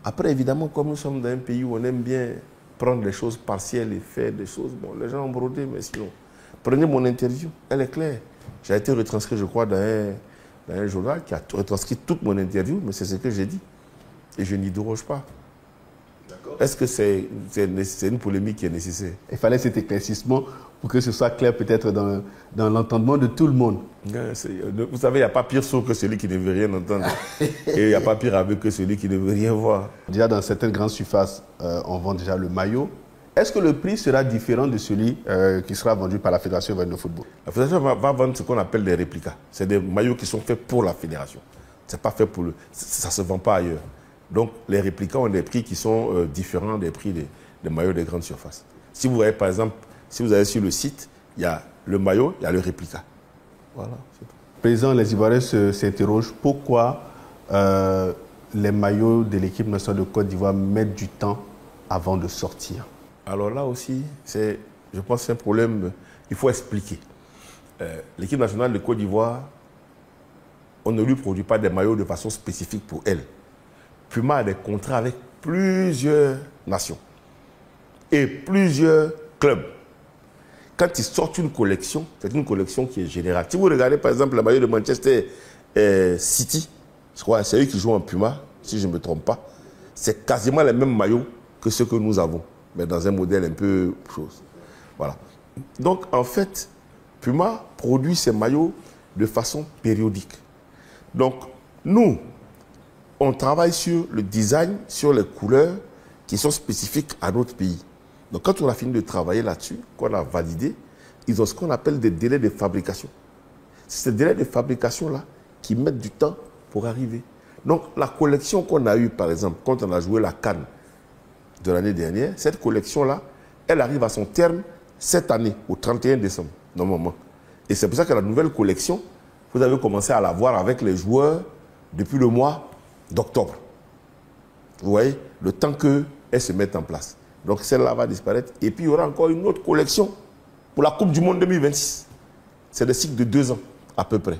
Après, évidemment, comme nous sommes dans un pays où on aime bien prendre les choses partielles et faire des choses, bon, les gens ont brodé, mais sinon, prenez mon interview, elle est claire. J'ai été retranscrit, je crois, dans un journal qui a retranscrit toute mon interview, mais c'est ce que j'ai dit. Et je n'y déroge pas. Est-ce que c'est une polémique qui est nécessaire? Il fallait cet éclaircissement pour que ce soit clair peut-être dans l'entendement de tout le monde. Vous savez, il n'y a pas pire sourd que celui qui ne veut rien entendre. Et il n'y a pas pire aveugle que celui qui ne veut rien voir. Déjà, dans certaines grandes surfaces, on vend déjà le maillot. Est-ce que le prix sera différent de celui qui sera vendu par la Fédération ivoirienne de football? La Fédération va vendre ce qu'on appelle des réplicas. C'est des maillots qui sont faits pour la Fédération. C'est pas fait pour ça ne se vend pas ailleurs. Donc, les réplicas ont des prix qui sont différents des prix des maillots des grandes surfaces. Si vous voyez, par exemple, si vous allez sur le site, il y a le maillot, il y a le réplica. Voilà, c'est tout. Président, les Ivoiriens s'interrogent pourquoi les maillots de l'équipe nationale de Côte d'Ivoire mettent du temps avant de sortir. Alors là aussi, je pense que c'est un problème, il faut expliquer. L'équipe nationale de Côte d'Ivoire, on ne lui produit pas des maillots de façon spécifique pour elle. Puma a des contrats avec plusieurs nations et plusieurs clubs. Quand ils sortent une collection, c'est une collection qui est générale. Si vous regardez par exemple le maillot de Manchester City, je crois que c'est eux qui jouent en Puma, si je ne me trompe pas, c'est quasiment les mêmes maillots que ceux que nous avons, mais dans un modèle un peu chose. Voilà. Donc en fait, Puma produit ces maillots de façon périodique. Donc nous, on travaille sur le design, sur les couleurs qui sont spécifiques à notre pays. Donc quand on a fini de travailler là-dessus, qu'on a validé, ils ont ce qu'on appelle des délais de fabrication. C'est ces délais de fabrication-là qui mettent du temps pour arriver. Donc la collection qu'on a eue, par exemple, quand on a joué la CAN de l'année dernière, cette collection-là, elle arrive à son terme cette année, au 31 décembre, normalement. Et c'est pour ça que la nouvelle collection, vous avez commencé à la voir avec les joueurs depuis le mois d'octobre. Vous voyez, le temps qu'elle se mette en place. Donc celle-là va disparaître. Et puis il y aura encore une autre collection pour la Coupe du Monde 2026. C'est des cycles de 2 ans, à peu près.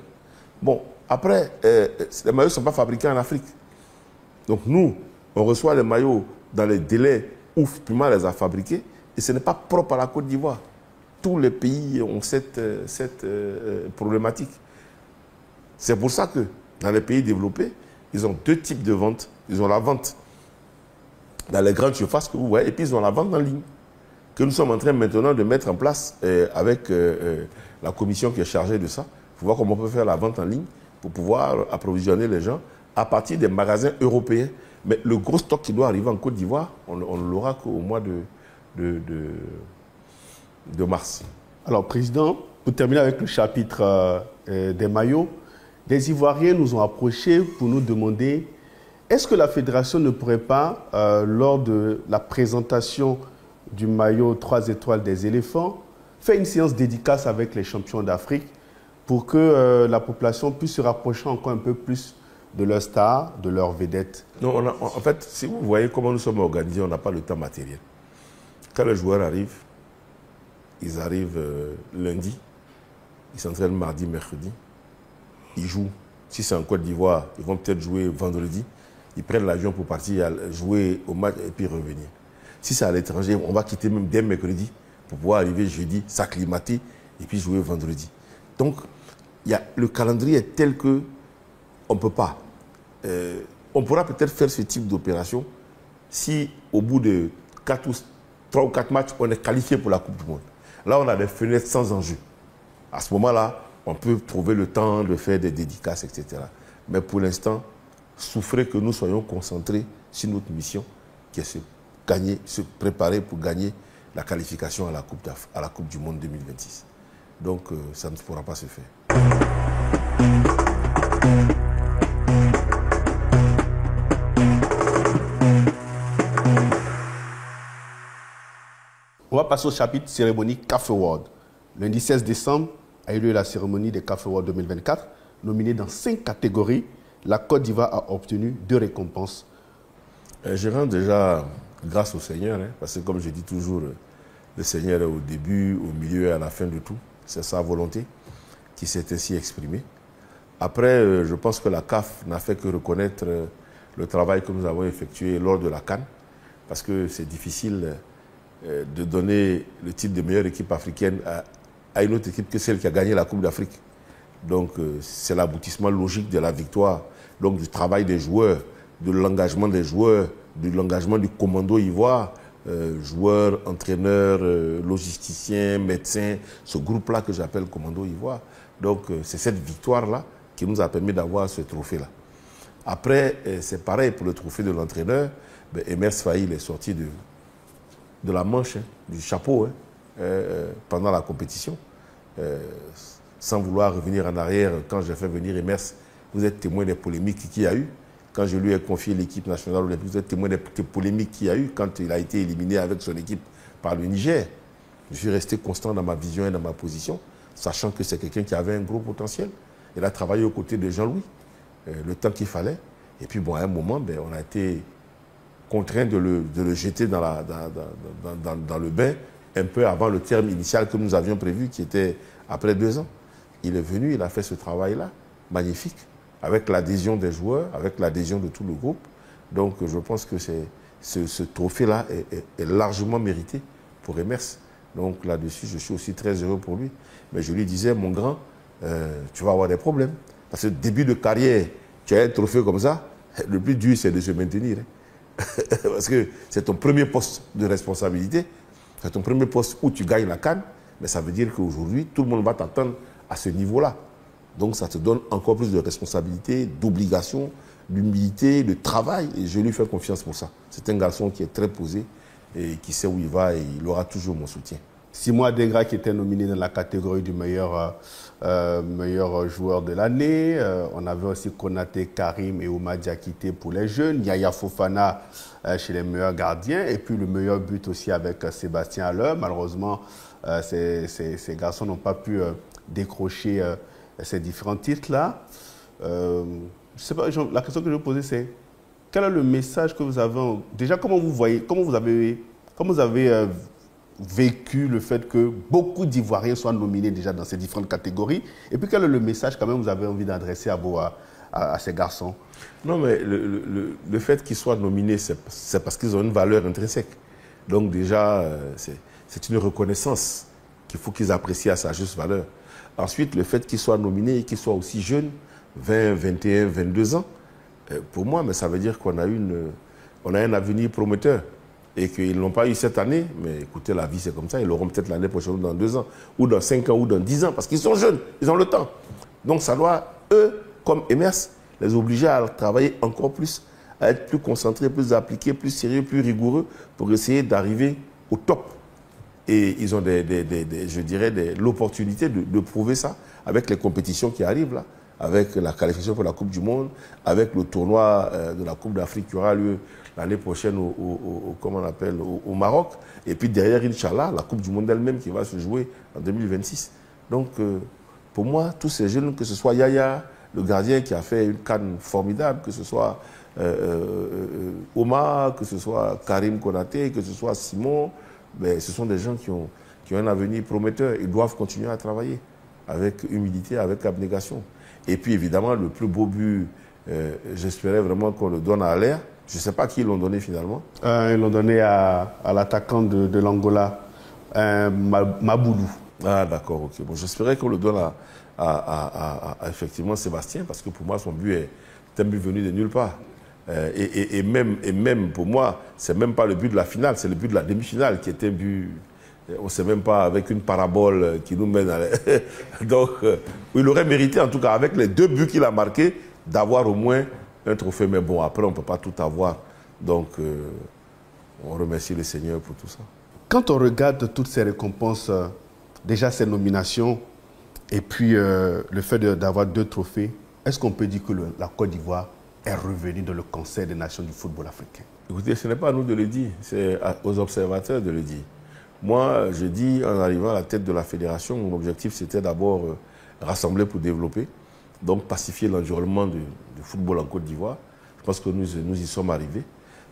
Bon, après, les maillots ne sont pas fabriqués en Afrique. Donc nous, on reçoit les maillots dans les délais où Puma les a fabriqués. Et ce n'est pas propre à la Côte d'Ivoire. Tous les pays ont cette problématique. C'est pour ça que dans les pays développés, ils ont 2 types de ventes. Ils ont la vente dans les grandes surfaces que vous voyez, et puis ils ont la vente en ligne, que nous sommes en train maintenant de mettre en place avec la commission qui est chargée de ça, pour voir comment on peut faire la vente en ligne, pour pouvoir approvisionner les gens à partir des magasins européens. Mais le gros stock qui doit arriver en Côte d'Ivoire, on ne l'aura qu'au mois de mars. Alors, Président, pour terminer avec le chapitre des maillots, des Ivoiriens nous ont approchés pour nous demander est-ce que la fédération ne pourrait pas, lors de la présentation du maillot 3 étoiles des éléphants, faire une séance dédicace avec les champions d'Afrique pour que la population puisse se rapprocher encore un peu plus de leurs stars, de leurs vedettes? Non, en fait, si vous voyez comment nous sommes organisés, on n'a pas le temps matériel. Quand les joueurs arrivent, ils arrivent lundi, ils s'entraînent mardi, mercredi, ils jouent. Si c'est en Côte d'Ivoire, ils vont peut-être jouer vendredi, ils prennent l'avion pour partir jouer au match et puis revenir. Si c'est à l'étranger, on va quitter même dès mercredi pour pouvoir arriver jeudi, s'acclimater et puis jouer vendredi. Donc, le calendrier est tel qu'on ne peut pas. On pourra peut-être faire ce type d'opération si au bout de 3 ou 4 matchs, on est qualifié pour la Coupe du Monde. Là, on a des fenêtres sans enjeu. À ce moment-là, on peut trouver le temps de faire des dédicaces, etc. Mais pour l'instant, souffrez que nous soyons concentrés sur notre mission, qui est se préparer pour gagner la qualification à la Coupe du Monde 2026. Donc, ça ne pourra pas se faire. On va passer au chapitre cérémonie CAF Award. Lundi 16 décembre a eu lieu la cérémonie des CAF Awards 2024. Nominée dans 5 catégories, la Côte d'Ivoire a obtenu 2 récompenses. Je rends déjà grâce au Seigneur, parce que comme je dis toujours, le Seigneur est au début, au milieu et à la fin de tout. C'est sa volonté qui s'est ainsi exprimée. Après, je pense que la CAF n'a fait que reconnaître le travail que nous avons effectué lors de la CAN, parce que c'est difficile de donner le titre de meilleure équipe africaine à une autre équipe que celle qui a gagné la Coupe d'Afrique. Donc c'est l'aboutissement logique de la victoire, donc du travail des joueurs, de l'engagement des joueurs, de l'engagement du commando ivoire, joueurs, entraîneurs, logisticiens, médecins, ce groupe-là que j'appelle commando ivoire. Donc c'est cette victoire-là qui nous a permis d'avoir ce trophée-là. Après, c'est pareil pour le trophée de l'entraîneur. Emers Faïl est sorti de la manche, du chapeau, pendant la compétition. Sans vouloir revenir en arrière, quand j'ai fait venir Emers, vous êtes témoin des polémiques qu'il y a eu. Quand je lui ai confié l'équipe nationale olympique, vous êtes témoin des polémiques qu'il y a eu quand il a été éliminé avec son équipe par le Niger. Je suis resté constant dans ma vision et dans ma position, sachant que c'est quelqu'un qui avait un gros potentiel. Il a travaillé aux côtés de Jean-Louis, le temps qu'il fallait. Et puis, bon, à un moment, on a été contraint de le jeter dans le bain, un peu avant le terme initial que nous avions prévu, qui était après 2 ans. Il est venu, il a fait ce travail-là, magnifique, avec l'adhésion des joueurs, avec l'adhésion de tout le groupe. Donc, je pense que ce trophée-là est largement mérité pour Emers. Donc, là-dessus, je suis aussi très heureux pour lui. Mais je lui disais, mon grand, tu vas avoir des problèmes. Parce que début de carrière, tu as un trophée comme ça, le plus dur, c'est de se maintenir. Parce que c'est ton premier poste de responsabilité, c'est ton premier poste où tu gagnes la CAN, mais ça veut dire qu'aujourd'hui, tout le monde va t'attendre à ce niveau-là. Donc ça te donne encore plus de responsabilité, d'obligation, d'humilité, de travail, et je lui fais confiance pour ça. C'est un garçon qui est très posé et qui sait où il va, et il aura toujours mon soutien. Simon Adingra qui était nominé dans la catégorie du meilleur joueur de l'année. On avait aussi Konaté, Karim et Ouma Diakité pour les jeunes. Yaya Fofana chez les meilleurs gardiens. Et puis le meilleur but aussi avec Sébastien Haller. Malheureusement, ces garçons n'ont pas pu décrocher ces différents titres-là. Je sais pas, la question que je vais vous poser, c'est quel est le message que vous avez... Déjà, comment vous voyez, comment vous avez vécu le fait que beaucoup d'Ivoiriens soient nominés déjà dans ces différentes catégories? Et puis quel est le message quand même vous avez envie d'adresser à ces garçons? Non, mais le fait qu'ils soient nominés, c'est parce qu'ils ont une valeur intrinsèque. Donc déjà, c'est une reconnaissance qu'il faut qu'ils apprécient à sa juste valeur. Ensuite, le fait qu'ils soient nominés et qu'ils soient aussi jeunes, 20, 21, 22 ans, pour moi, mais ça veut dire qu'on a un avenir prometteur. Et qu'ils n'ont pas eu cette année, mais écoutez, la vie c'est comme ça, ils l'auront peut-être l'année prochaine ou dans 2 ans, ou dans 5 ans, ou dans 10 ans, parce qu'ils sont jeunes, ils ont le temps. Donc ça doit, eux, comme Emers, les obliger à travailler encore plus, à être plus concentrés, plus appliqués, plus sérieux, plus rigoureux, pour essayer d'arriver au top. Et ils ont, je dirais, l'opportunité de prouver ça avec les compétitions qui arrivent là, avec la qualification pour la Coupe du Monde, avec le tournoi de la Coupe d'Afrique qui aura lieu l'année prochaine comment on appelle, au Maroc. Et puis derrière, Inch'Allah, la Coupe du Monde elle-même qui va se jouer en 2026. Donc, pour moi, tous ces jeunes, que ce soit Yaya, le gardien qui a fait une canne formidable, que ce soit Omar, que ce soit Karim Konaté, que ce soit Simon, ben, ce sont des gens qui ont un avenir prometteur. Ils doivent continuer à travailler avec humilité, avec abnégation. Et puis évidemment, le plus beau but, j'espérais vraiment qu'on le donne à l'air. Je ne sais pas qui l'ont donné finalement. Ils l'ont donné à l'attaquant de l'Angola, Maboulou. Ah d'accord, ok. Bon, j'espérais qu'on le donne à effectivement Sébastien, parce que pour moi, son but est un but venu de nulle part. Et même pour moi, c'est même pas le but de la finale, c'est le but de la demi-finale qui était un but. On ne sait même pas, avec une parabole qui nous mène à... Donc, il aurait mérité, en tout cas, avec les 2 buts qu'il a marqués, d'avoir au moins un trophée. Mais bon, après, on ne peut pas tout avoir. Donc, on remercie le Seigneur pour tout ça. Quand on regarde toutes ces récompenses, déjà ces nominations, et puis le fait d'avoir 2 trophées, est-ce qu'on peut dire que la Côte d'Ivoire est revenue dans le concert des nations du football africain? Écoutez, ce n'est pas à nous de le dire, c'est aux observateurs de le dire. Moi, je dis, en arrivant à la tête de la fédération, mon objectif, c'était d'abord rassembler pour développer, donc pacifier l'environnement du football en Côte d'Ivoire. Je pense que nous y sommes arrivés.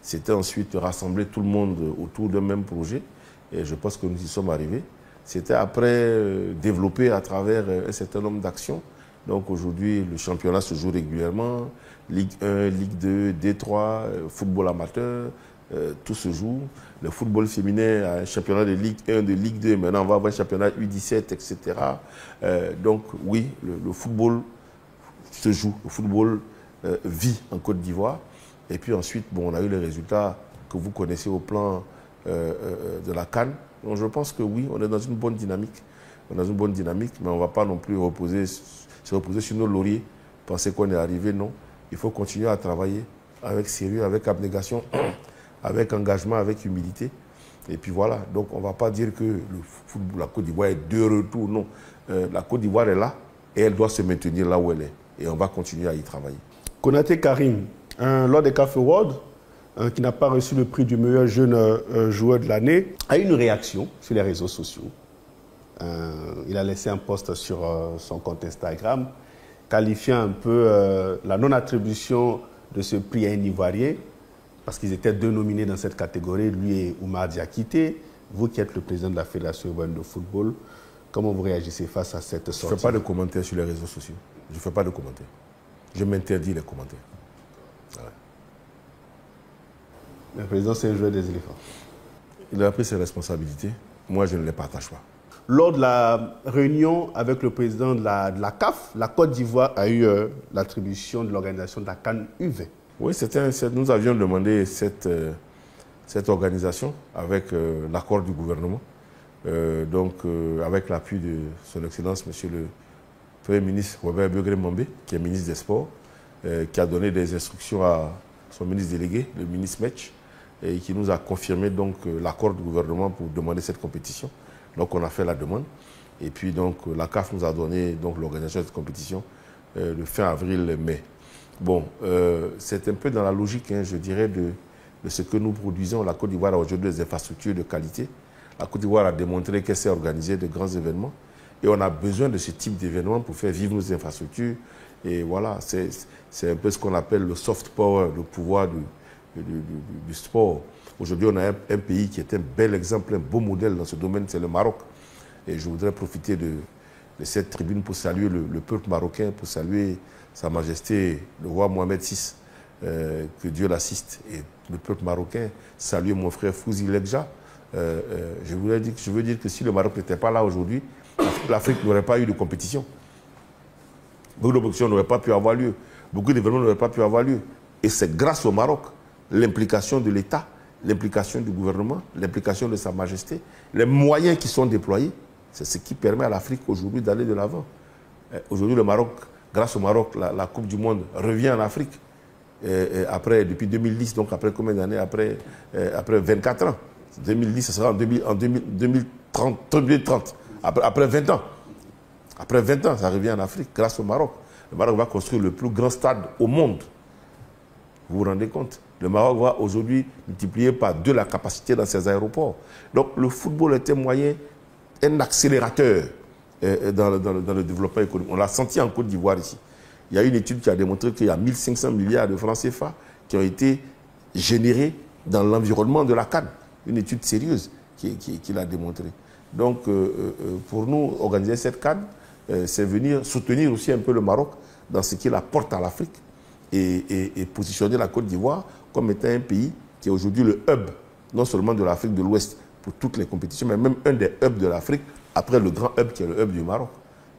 C'était ensuite rassembler tout le monde autour d'un même projet, et je pense que nous y sommes arrivés. C'était après développer à travers un certain nombre d'actions. Donc aujourd'hui, le championnat se joue régulièrement, Ligue 1, Ligue 2, D3, football amateur, tout se joue. Le football féminin a un championnat de Ligue 1, de Ligue 2, maintenant on va avoir un championnat U17, etc. Donc oui, le football se joue, le football vit en Côte d'Ivoire. Et puis ensuite, bon, on a eu les résultats que vous connaissez au plan de la CAN. Donc je pense que oui, on est dans une bonne dynamique. On est dans une bonne dynamique, mais on ne va pas non plus se reposer sur nos lauriers, penser qu'on est arrivé, non. Il faut continuer à travailler avec sérieux, avec abnégation, avec engagement, avec humilité. Et puis voilà, donc on ne va pas dire que le football, la Côte d'Ivoire est de retour, non. La Côte d'Ivoire est là et elle doit se maintenir là où elle est. Et on va continuer à y travailler. Konaté Karim, lors des CAF Awards, qui n'a pas reçu le prix du meilleur jeune joueur de l'année, a eu une réaction sur les réseaux sociaux. Il a laissé un post sur son compte Instagram, qualifiant un peu la non-attribution de ce prix à un Ivoirien, parce qu'ils étaient 2 nominés dans cette catégorie, lui et Oumar Diakité. Vous qui êtes le président de la Fédération ivoirienne de football, comment vous réagissez face à cette sortie? Je ne fais pas de commentaires sur les réseaux sociaux. Je ne fais pas de commentaires. Je m'interdis les commentaires. Voilà. Le président, c'est un joueur des éléphants. Il a pris ses responsabilités. Moi, je ne les partage pas. Lors de la réunion avec le président de la CAF, la Côte d'Ivoire a eu l'attribution de l'organisation de la CAN U20. Oui, nous avions demandé cette organisation avec l'accord du gouvernement, avec l'appui de son Excellence, Monsieur le Premier ministre Robert Begré-Mambé, qui est ministre des Sports, qui a donné des instructions à son ministre délégué, le ministre Metch, et qui nous a confirmé donc l'accord du gouvernement pour demander cette compétition. Donc on a fait la demande. Et puis donc la CAF nous a donné donc l'organisation de cette compétition le fin avril-mai. Bon, c'est un peu dans la logique, hein, je dirais, de ce que nous produisons. La Côte d'Ivoire a aujourd'hui des infrastructures de qualité. La Côte d'Ivoire a démontré qu'elle sait organiser de grands événements. Et on a besoin de ce type d'événements pour faire vivre nos infrastructures. Et voilà, c'est un peu ce qu'on appelle le soft power, le pouvoir du sport. Aujourd'hui, on a un pays qui est un bel exemple, un beau modèle dans ce domaine, c'est le Maroc. Et je voudrais profiter de cette tribune pour saluer le peuple marocain, pour saluer Sa Majesté le roi Mohamed VI, que Dieu l'assiste. Et le peuple marocain, saluer mon frère Fouzi Legja. Je veux dire que si le Maroc n'était pas là aujourd'hui, l'Afrique n'aurait pas eu de compétition. Beaucoup de compétitions n'auraient pas pu avoir lieu. Beaucoup d'événements n'auraient pas pu avoir lieu. Et c'est grâce au Maroc, l'implication de l'État, l'implication du gouvernement, l'implication de Sa Majesté, les moyens qui sont déployés, c'est ce qui permet à l'Afrique aujourd'hui d'aller de l'avant. Aujourd'hui, le Maroc, grâce au Maroc, la Coupe du Monde revient en Afrique. Depuis 2010, donc après combien d'années? Après 24 ans. 2010, ce sera en 2030. Après 20 ans. Après 20 ans, ça revient en Afrique grâce au Maroc. Le Maroc va construire le plus grand stade au monde. Vous vous rendez compte? Le Maroc va aujourd'hui multiplier par 2 la capacité dans ses aéroports. Donc le football est un moyen, un accélérateur dans le développement économique. On l'a senti en Côte d'Ivoire ici. Il y a une étude qui a démontré qu'il y a 1500 milliards de francs CFA qui ont été générés dans l'environnement de la CAN. Une étude sérieuse qui l'a démontré. Donc pour nous, organiser cette CAN, c'est venir soutenir aussi un peu le Maroc dans ce qu'il apporte à l'Afrique et positionner la Côte d'Ivoire comme étant un pays qui est aujourd'hui le hub, non seulement de l'Afrique de l'Ouest pour toutes les compétitions, mais même un des hubs de l'Afrique, après le grand hub qui est le hub du Maroc.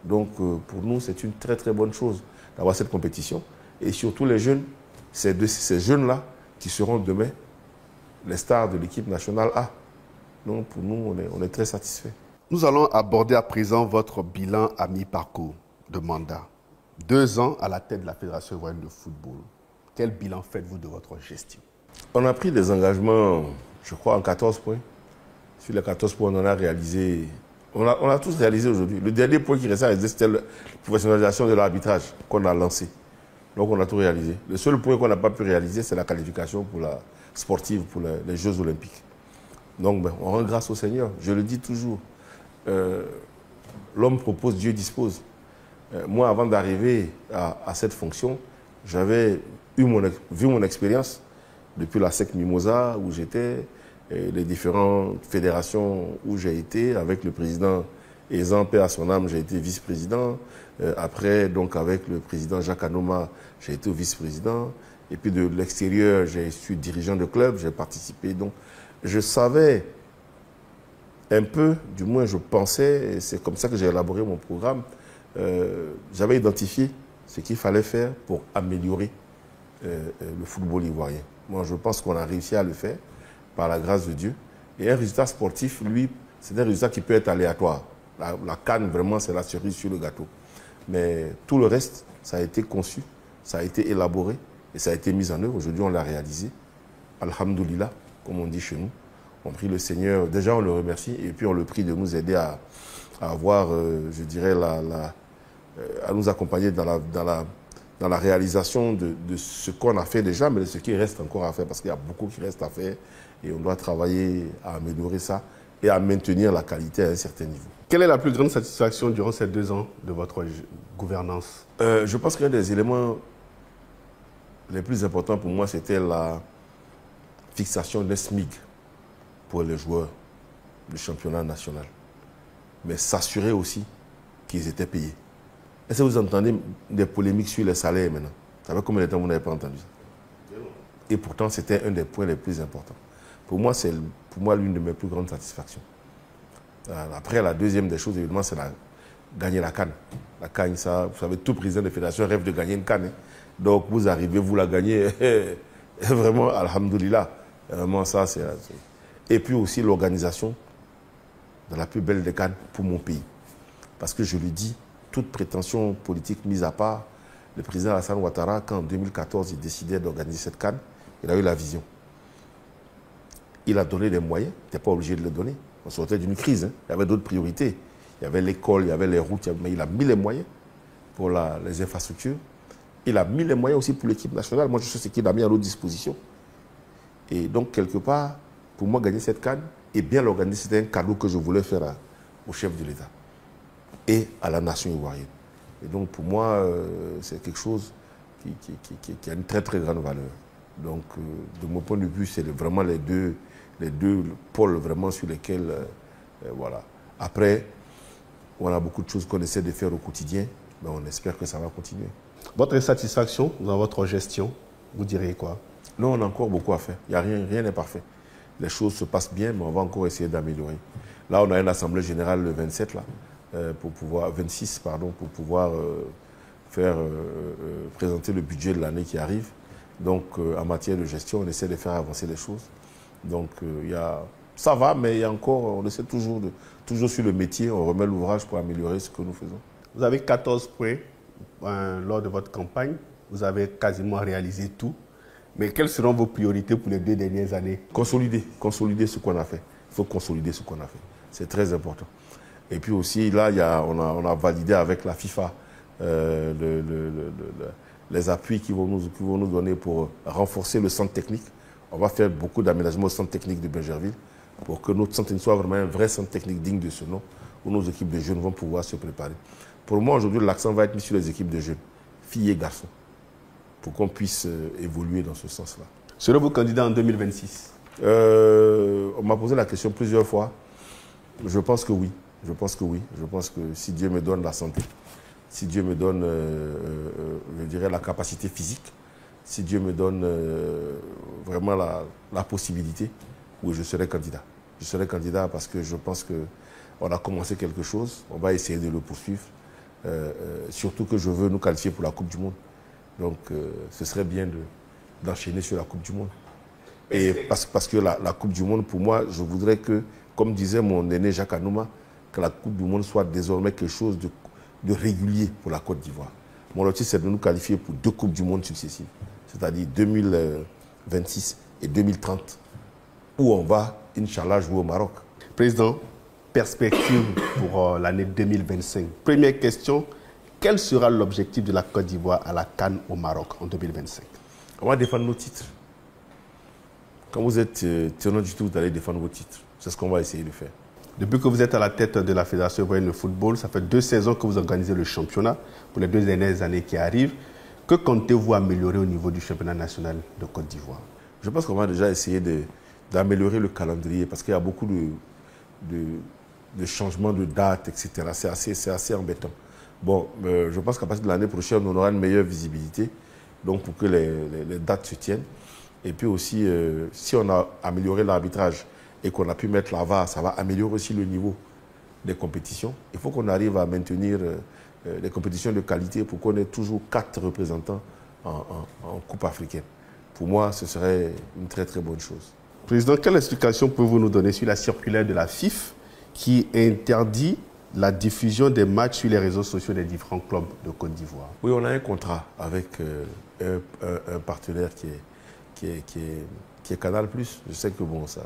Donc pour nous, c'est une très très bonne chose d'avoir cette compétition. Et surtout les jeunes, c'est ces jeunes-là qui seront demain les stars de l'équipe nationale A. Donc pour nous, on est très satisfaits. Nous allons aborder à présent votre bilan à mi-parcours de mandat. 2 ans à la tête de la Fédération ivoirienne de football. Quel bilan faites-vous de votre gestion? On a pris des engagements, je crois, en 14 points. Sur les 14 points, on en a réalisé. On a tous réalisé aujourd'hui. Le dernier point qui restait à réaliser, c'était la professionnalisation de l'arbitrage qu'on a lancé. Donc on a tout réalisé. Le seul point qu'on n'a pas pu réaliser, c'est la qualification pour la sportive pour les Jeux Olympiques. Donc ben, on rend grâce au Seigneur. Je le dis toujours. L'homme propose, Dieu dispose. Moi, avant d'arriver à cette fonction, j'avais vu mon expérience depuis la SEC Mimosa où j'étais, les différentes fédérations où j'ai été, avec le président Ezan, paix à son âme, j'ai été vice-président. Après, donc avec le président Jacques Anoma, j'ai été vice-président. Et puis de l'extérieur, j'ai suis dirigeant de club, j'ai participé. Donc, je savais un peu, du moins je pensais, et c'est comme ça que j'ai élaboré mon programme, j'avais identifié ce qu'il fallait faire pour améliorer le football ivoirien. Moi, je pense qu'on a réussi à le faire par la grâce de Dieu. Et un résultat sportif, lui, c'est un résultat qui peut être aléatoire. La CAN, vraiment, c'est la cerise sur le gâteau. Mais tout le reste, ça a été conçu, ça a été élaboré et ça a été mis en œuvre. Aujourd'hui, on l'a réalisé. Alhamdoulilah, comme on dit chez nous. On prie le Seigneur. Déjà, on le remercie et puis on le prie de nous aider à avoir, je dirais, à nous accompagner dans la réalisation de ce qu'on a fait déjà, mais de ce qui reste encore à faire, parce qu'il y a beaucoup qui reste à faire et on doit travailler à améliorer ça et à maintenir la qualité à un certain niveau. Quelle est la plus grande satisfaction durant ces 2 ans de votre gouvernance? Je pense qu'un des éléments les plus importants pour moi, c'était la fixation d'un SMIC pour les joueurs du championnat national. Mais s'assurer aussi qu'ils étaient payés. Est-ce que vous entendez des polémiques sur les salaires maintenant? Ça fait combien de temps vous n'avez pas entendu ça? Et pourtant, c'était un des points les plus importants. Pour moi, c'est l'une de mes plus grandes satisfactions. Après, la deuxième des choses, évidemment, c'est gagner la CAN. La CAN, ça, vous savez, tout président de fédération rêve de gagner une CAN. Hein. Donc, vous arrivez, vous la gagnez. Vraiment, alhamdoulilah. Vraiment, ça, c'est... Et puis aussi l'organisation de la plus belle des CAN pour mon pays. Parce que je le dis, toute prétention politique mise à part, le président Alassane Ouattara, quand en 2014 il décidait d'organiser cette CAN, il a eu la vision. Il a donné les moyens, il n'était pas obligé de les donner. On sortait d'une crise, hein. Il y avait d'autres priorités. Il y avait l'école, il y avait les routes, mais il a mis les moyens pour les infrastructures. Il a mis les moyens aussi pour l'équipe nationale. Moi, je sais ce qu'il a mis à notre disposition. Et donc, quelque part, pour moi, gagner cette CAN et bien l'organiser, c'était un cadeau que je voulais faire au chef de l'État et à la nation ivoirienne. Et donc, pour moi, c'est quelque chose qui a une très, très grande valeur. Donc, de mon point de vue, c'est vraiment les deux pôles vraiment sur lesquels, voilà. Après, on a beaucoup de choses qu'on essaie de faire au quotidien, mais on espère que ça va continuer. Votre satisfaction dans votre gestion, vous diriez quoi? Non, on a encore beaucoup à faire. Il y a rien n'est parfait. Les choses se passent bien, mais on va encore essayer d'améliorer. Là, on a une assemblée générale le 27, là, 26, pardon, pour pouvoir présenter le budget de l'année qui arrive. Donc, en matière de gestion, on essaie de faire avancer les choses. Donc, ça va, mais il y a encore, on essaie toujours sur le métier, on remet l'ouvrage pour améliorer ce que nous faisons. Vous avez 14 points lors de votre campagne. Vous avez quasiment réalisé tout. Mais quelles seront vos priorités pour les 2 dernières années? Consolider ce qu'on a fait. Il faut consolider ce qu'on a fait. C'est très important. Et puis aussi, là, on a validé avec la FIFA les appuis qu'ils vont nous donner pour renforcer le centre technique. On va faire beaucoup d'aménagements au centre technique de Bergerville pour que notre centre technique soit vraiment un vrai centre technique digne de ce nom, où nos équipes de jeunes vont pouvoir se préparer. Pour moi, aujourd'hui, l'accent va être mis sur les équipes de jeunes, filles et garçons, pour qu'on puisse évoluer dans ce sens-là. Serez-vous candidat en 2026? On m'a posé la question plusieurs fois. Je pense que oui. Je pense que oui. Je pense que si Dieu me donne la santé, si Dieu me donne, je dirais, la capacité physique, si Dieu me donne vraiment la possibilité, oui, je serai candidat. Je serai candidat parce que je pense qu'on a commencé quelque chose. On va essayer de le poursuivre. Surtout que je veux nous qualifier pour la Coupe du Monde. Donc, ce serait bien d'enchaîner sur la Coupe du Monde. Et parce que la Coupe du Monde, pour moi, je voudrais que, comme disait mon aîné Jacques Anouma, que la Coupe du Monde soit désormais quelque chose de régulier pour la Côte d'Ivoire. Mon objectif, c'est de nous qualifier pour 2 Coupes du Monde successives, c'est-à-dire 2026 et 2030, où on va, Inch'Allah, jouer au Maroc. Président, perspective pour l'année 2025. Première question, quel sera l'objectif de la Côte d'Ivoire à la CAN au Maroc en 2025? On va défendre nos titres. Quand vous êtes tenant du tout, vous allez défendre vos titres. C'est ce qu'on va essayer de faire. Depuis que vous êtes à la tête de la Fédération ivoirienne de football, ça fait 2 saisons que vous organisez le championnat pour les 2 dernières années qui arrivent. Que comptez-vous améliorer au niveau du championnat national de Côte d'Ivoire? Je pense qu'on va déjà essayer d'améliorer le calendrier parce qu'il y a beaucoup de changements de dates, etc. C'est assez embêtant. Bon, je pense qu'à partir de l'année prochaine, on aura une meilleure visibilité, donc pour que les dates se tiennent. Et puis aussi, si on a amélioré l'arbitrage et qu'on a pu mettre la VAR, ça va améliorer aussi le niveau des compétitions. Il faut qu'on arrive à maintenir les compétitions de qualité pour qu'on ait toujours 4 représentants en Coupe africaine. Pour moi, ce serait une très très bonne chose. Président, quelle explication pouvez-vous nous donner sur la circulaire de la FIF qui interdit la diffusion des matchs sur les réseaux sociaux des différents clubs de Côte d'Ivoire? Oui, on a un contrat avec un partenaire qui est Canal+. Je sais que bon, ça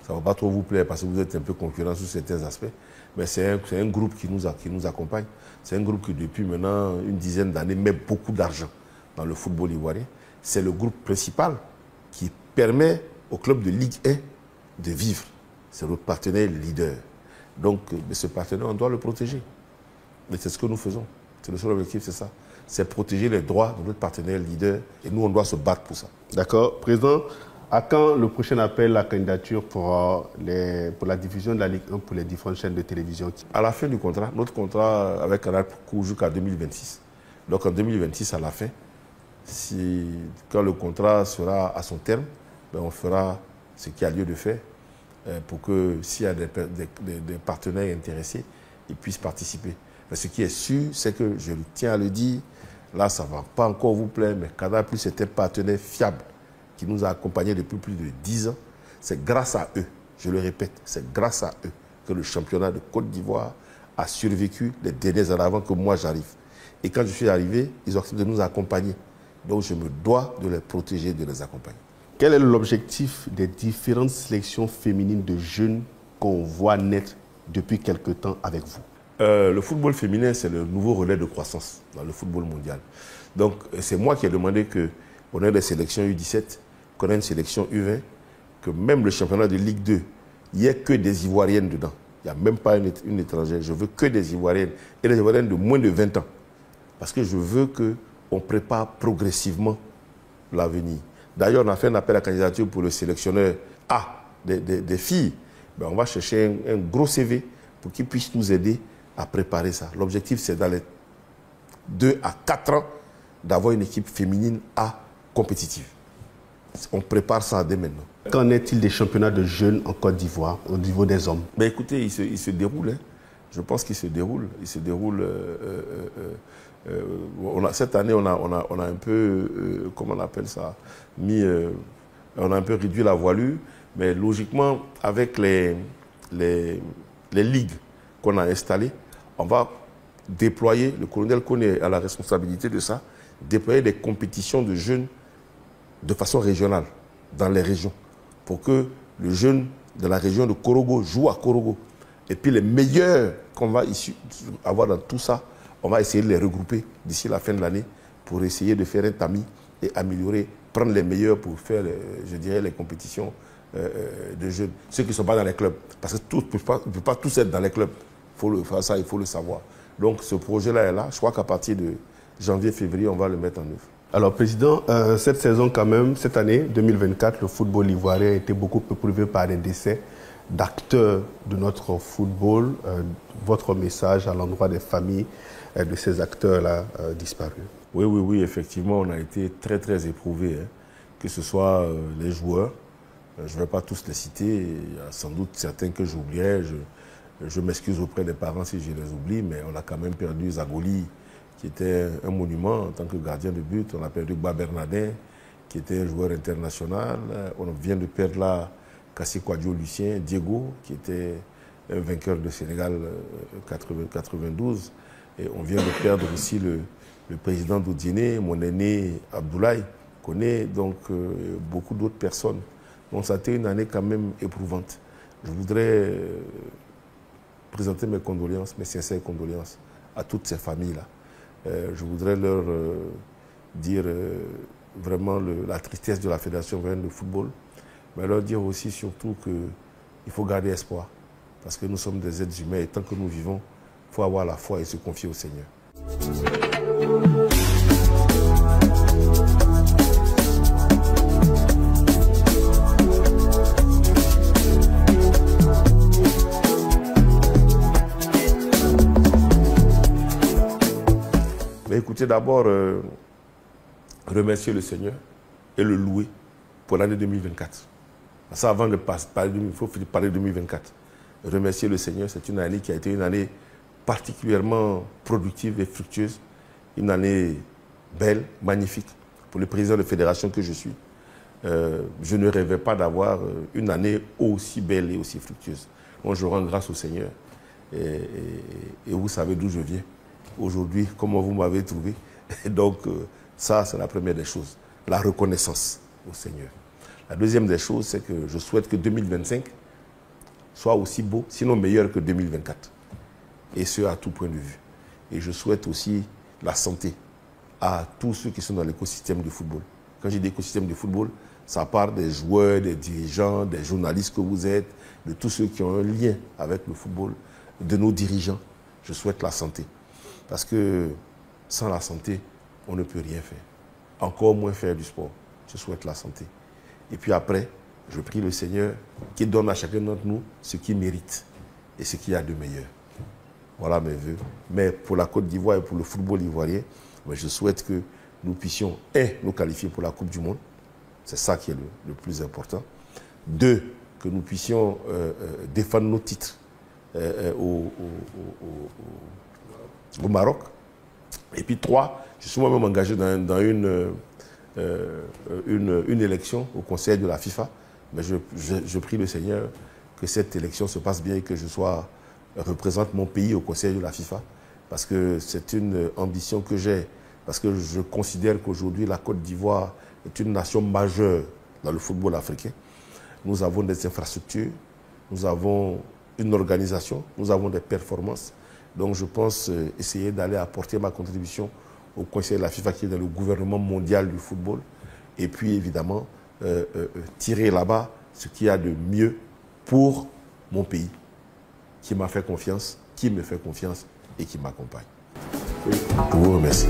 ne va pas trop vous plaire parce que vous êtes un peu concurrent sur certains aspects, mais c'est un groupe qui nous accompagne. C'est un groupe qui, depuis maintenant une dizaine d'années, met beaucoup d'argent dans le football ivoirien. C'est le groupe principal qui permet au club de Ligue 1 de vivre. C'est notre partenaire leader. Donc, ce partenaire, on doit le protéger. Mais c'est ce que nous faisons. C'est le seul objectif, c'est ça. C'est protéger les droits de notre partenaire leader. Et nous, on doit se battre pour ça. D'accord. Président, à quand le prochain appel à candidature pour la diffusion de la Ligue 1 pour les différentes chaînes de télévision? À la fin du contrat. Notre contrat avec Canal court jusqu'à 2026. Donc, en 2026, à la fin, quand le contrat sera à son terme, ben on fera ce qu'il y a lieu de faire pour que s'il y a des partenaires intéressés, ils puissent participer. Mais ce qui est sûr, c'est que, je tiens à le dire, là ça ne va pas encore vous plaire, mais Canal+ est un partenaire fiable qui nous a accompagnés depuis plus de 10 ans. C'est grâce à eux, je le répète, c'est grâce à eux que le championnat de Côte d'Ivoire a survécu les dernières années avant que moi j'arrive. Et quand je suis arrivé, ils ont accepté de nous accompagner. Donc je me dois de les protéger, de les accompagner. Quel est l'objectif des différentes sélections féminines de jeunes qu'on voit naître depuis quelque temps avec vous? Le football féminin, c'est le nouveau relais de croissance dans le football mondial. Donc c'est moi qui ai demandé qu'on ait des sélections U17, qu'on ait une sélection U20, que même le championnat de Ligue 2, il n'y ait que des Ivoiriennes dedans. Il n'y a même pas une étrangère. Je veux que des Ivoiriennes et des Ivoiriennes de moins de 20 ans. Parce que je veux qu'on prépare progressivement l'avenir. D'ailleurs, on a fait un appel à candidature pour le sélectionneur A des filles. Ben, on va chercher un gros CV pour qu'il puisse nous aider à préparer ça. L'objectif, c'est dans les 2 à 4 ans d'avoir une équipe féminine A compétitive. On prépare ça dès maintenant. Qu'en est-il des championnats de jeunes en Côte d'Ivoire au niveau des hommes? Ben, écoutez, il se déroule. Hein. Je pense qu'il se déroule. Il se déroule. Cette année, on a un peu, comment on appelle ça, on a un peu réduit la voilure, mais logiquement, avec les ligues qu'on a installées, on va déployer, le colonel Koné a la responsabilité de ça, déployer des compétitions de jeunes de façon régionale, dans les régions, pour que le jeune de la région de Korogo joue à Korogo. Et puis les meilleurs qu'on va avoir dans tout ça, on va essayer de les regrouper d'ici la fin de l'année pour essayer de faire un tamis et améliorer, prendre les meilleurs pour faire, je dirais, les compétitions de jeunes, ceux qui ne sont pas dans les clubs. Parce que tous ne peuvent pas tous être dans les clubs. Il faut le savoir. Donc ce projet-là est là. Je crois qu'à partir de janvier-février, on va le mettre en œuvre. Alors, Président, cette saison quand même, cette année 2024, le football ivoirien a été beaucoup éprouvé par des décès d'acteurs de notre football. Votre message à l'endroit des familles de ces acteurs-là disparus? Oui, effectivement, on a été très, très éprouvés. Hein. Que ce soit les joueurs, je ne vais pas tous les citer, il y a sans doute certains que j'oublierai. Je m'excuse auprès des parents si je les oublie, mais on a quand même perdu Zagoli, qui était un monument en tant que gardien de but. On a perdu Ba Bernardin, qui était un joueur international. On vient de perdre là Kassi Kouadio Lucien, Diego, qui était un vainqueur de Sénégal 92. Et on vient de perdre aussi le président d'Odiné, mon aîné Abdoulaye, connaît donc beaucoup d'autres personnes. Donc ça a été une année quand même éprouvante. Je voudrais présenter mes condoléances, mes sincères condoléances à toutes ces familles-là. Je voudrais leur dire vraiment la tristesse de la Fédération ivoirienne de football, mais leur dire aussi surtout qu'il faut garder espoir, parce que nous sommes des êtres humains et tant que nous vivons, il faut avoir la foi et se confier au Seigneur. Mais écoutez, d'abord, remercier le Seigneur et le louer pour l'année 2024. Ça, avant de parler, il faut parler de 2024. Remercier le Seigneur, c'est une année qui a été une année particulièrement productive et fructueuse. Une année belle, magnifique, pour le président de fédération que je suis. Je ne rêvais pas d'avoir une année aussi belle et aussi fructueuse. Donc je rends grâce au Seigneur. Et vous savez d'où je viens. Aujourd'hui, comment vous m'avez trouvé. Et donc, ça, c'est la première des choses. La reconnaissance au Seigneur. La deuxième des choses, c'est que je souhaite que 2025 soit aussi beau, sinon meilleur que 2024. Et ce, à tout point de vue. Et je souhaite aussi la santé à tous ceux qui sont dans l'écosystème du football. Quand je dis écosystème du football, ça part des joueurs, des dirigeants, des journalistes que vous êtes, de tous ceux qui ont un lien avec le football, de nos dirigeants. Je souhaite la santé. Parce que sans la santé, on ne peut rien faire. Encore moins faire du sport. Je souhaite la santé. Et puis après, je prie le Seigneur qui donne à chacun d'entre nous ce qu'il mérite et ce qu'il y a de meilleur. Voilà mes vœux. Mais pour la Côte d'Ivoire et pour le football ivoirien, je souhaite que nous puissions, nous qualifier pour la Coupe du Monde. C'est ça qui est le plus important. 2, que nous puissions défendre nos titres au Maroc. Et puis 3, je suis moi-même engagé dans une élection au conseil de la FIFA. Mais je prie le Seigneur que cette élection se passe bien et que je représente mon pays au conseil de la FIFA. Parce que c'est une ambition que j'ai. Parce que je considère qu'aujourd'hui, la Côte d'Ivoire est une nation majeure dans le football africain. Nous avons des infrastructures, nous avons une organisation, nous avons des performances. Donc je pense essayer d'aller apporter ma contribution au conseil de la FIFA qui est dans le gouvernement mondial du football. Et puis évidemment, tirer là-bas ce qu'il y a de mieux pour mon pays, qui m'a fait confiance, qui me fait confiance et qui m'accompagne. Je vous remercie.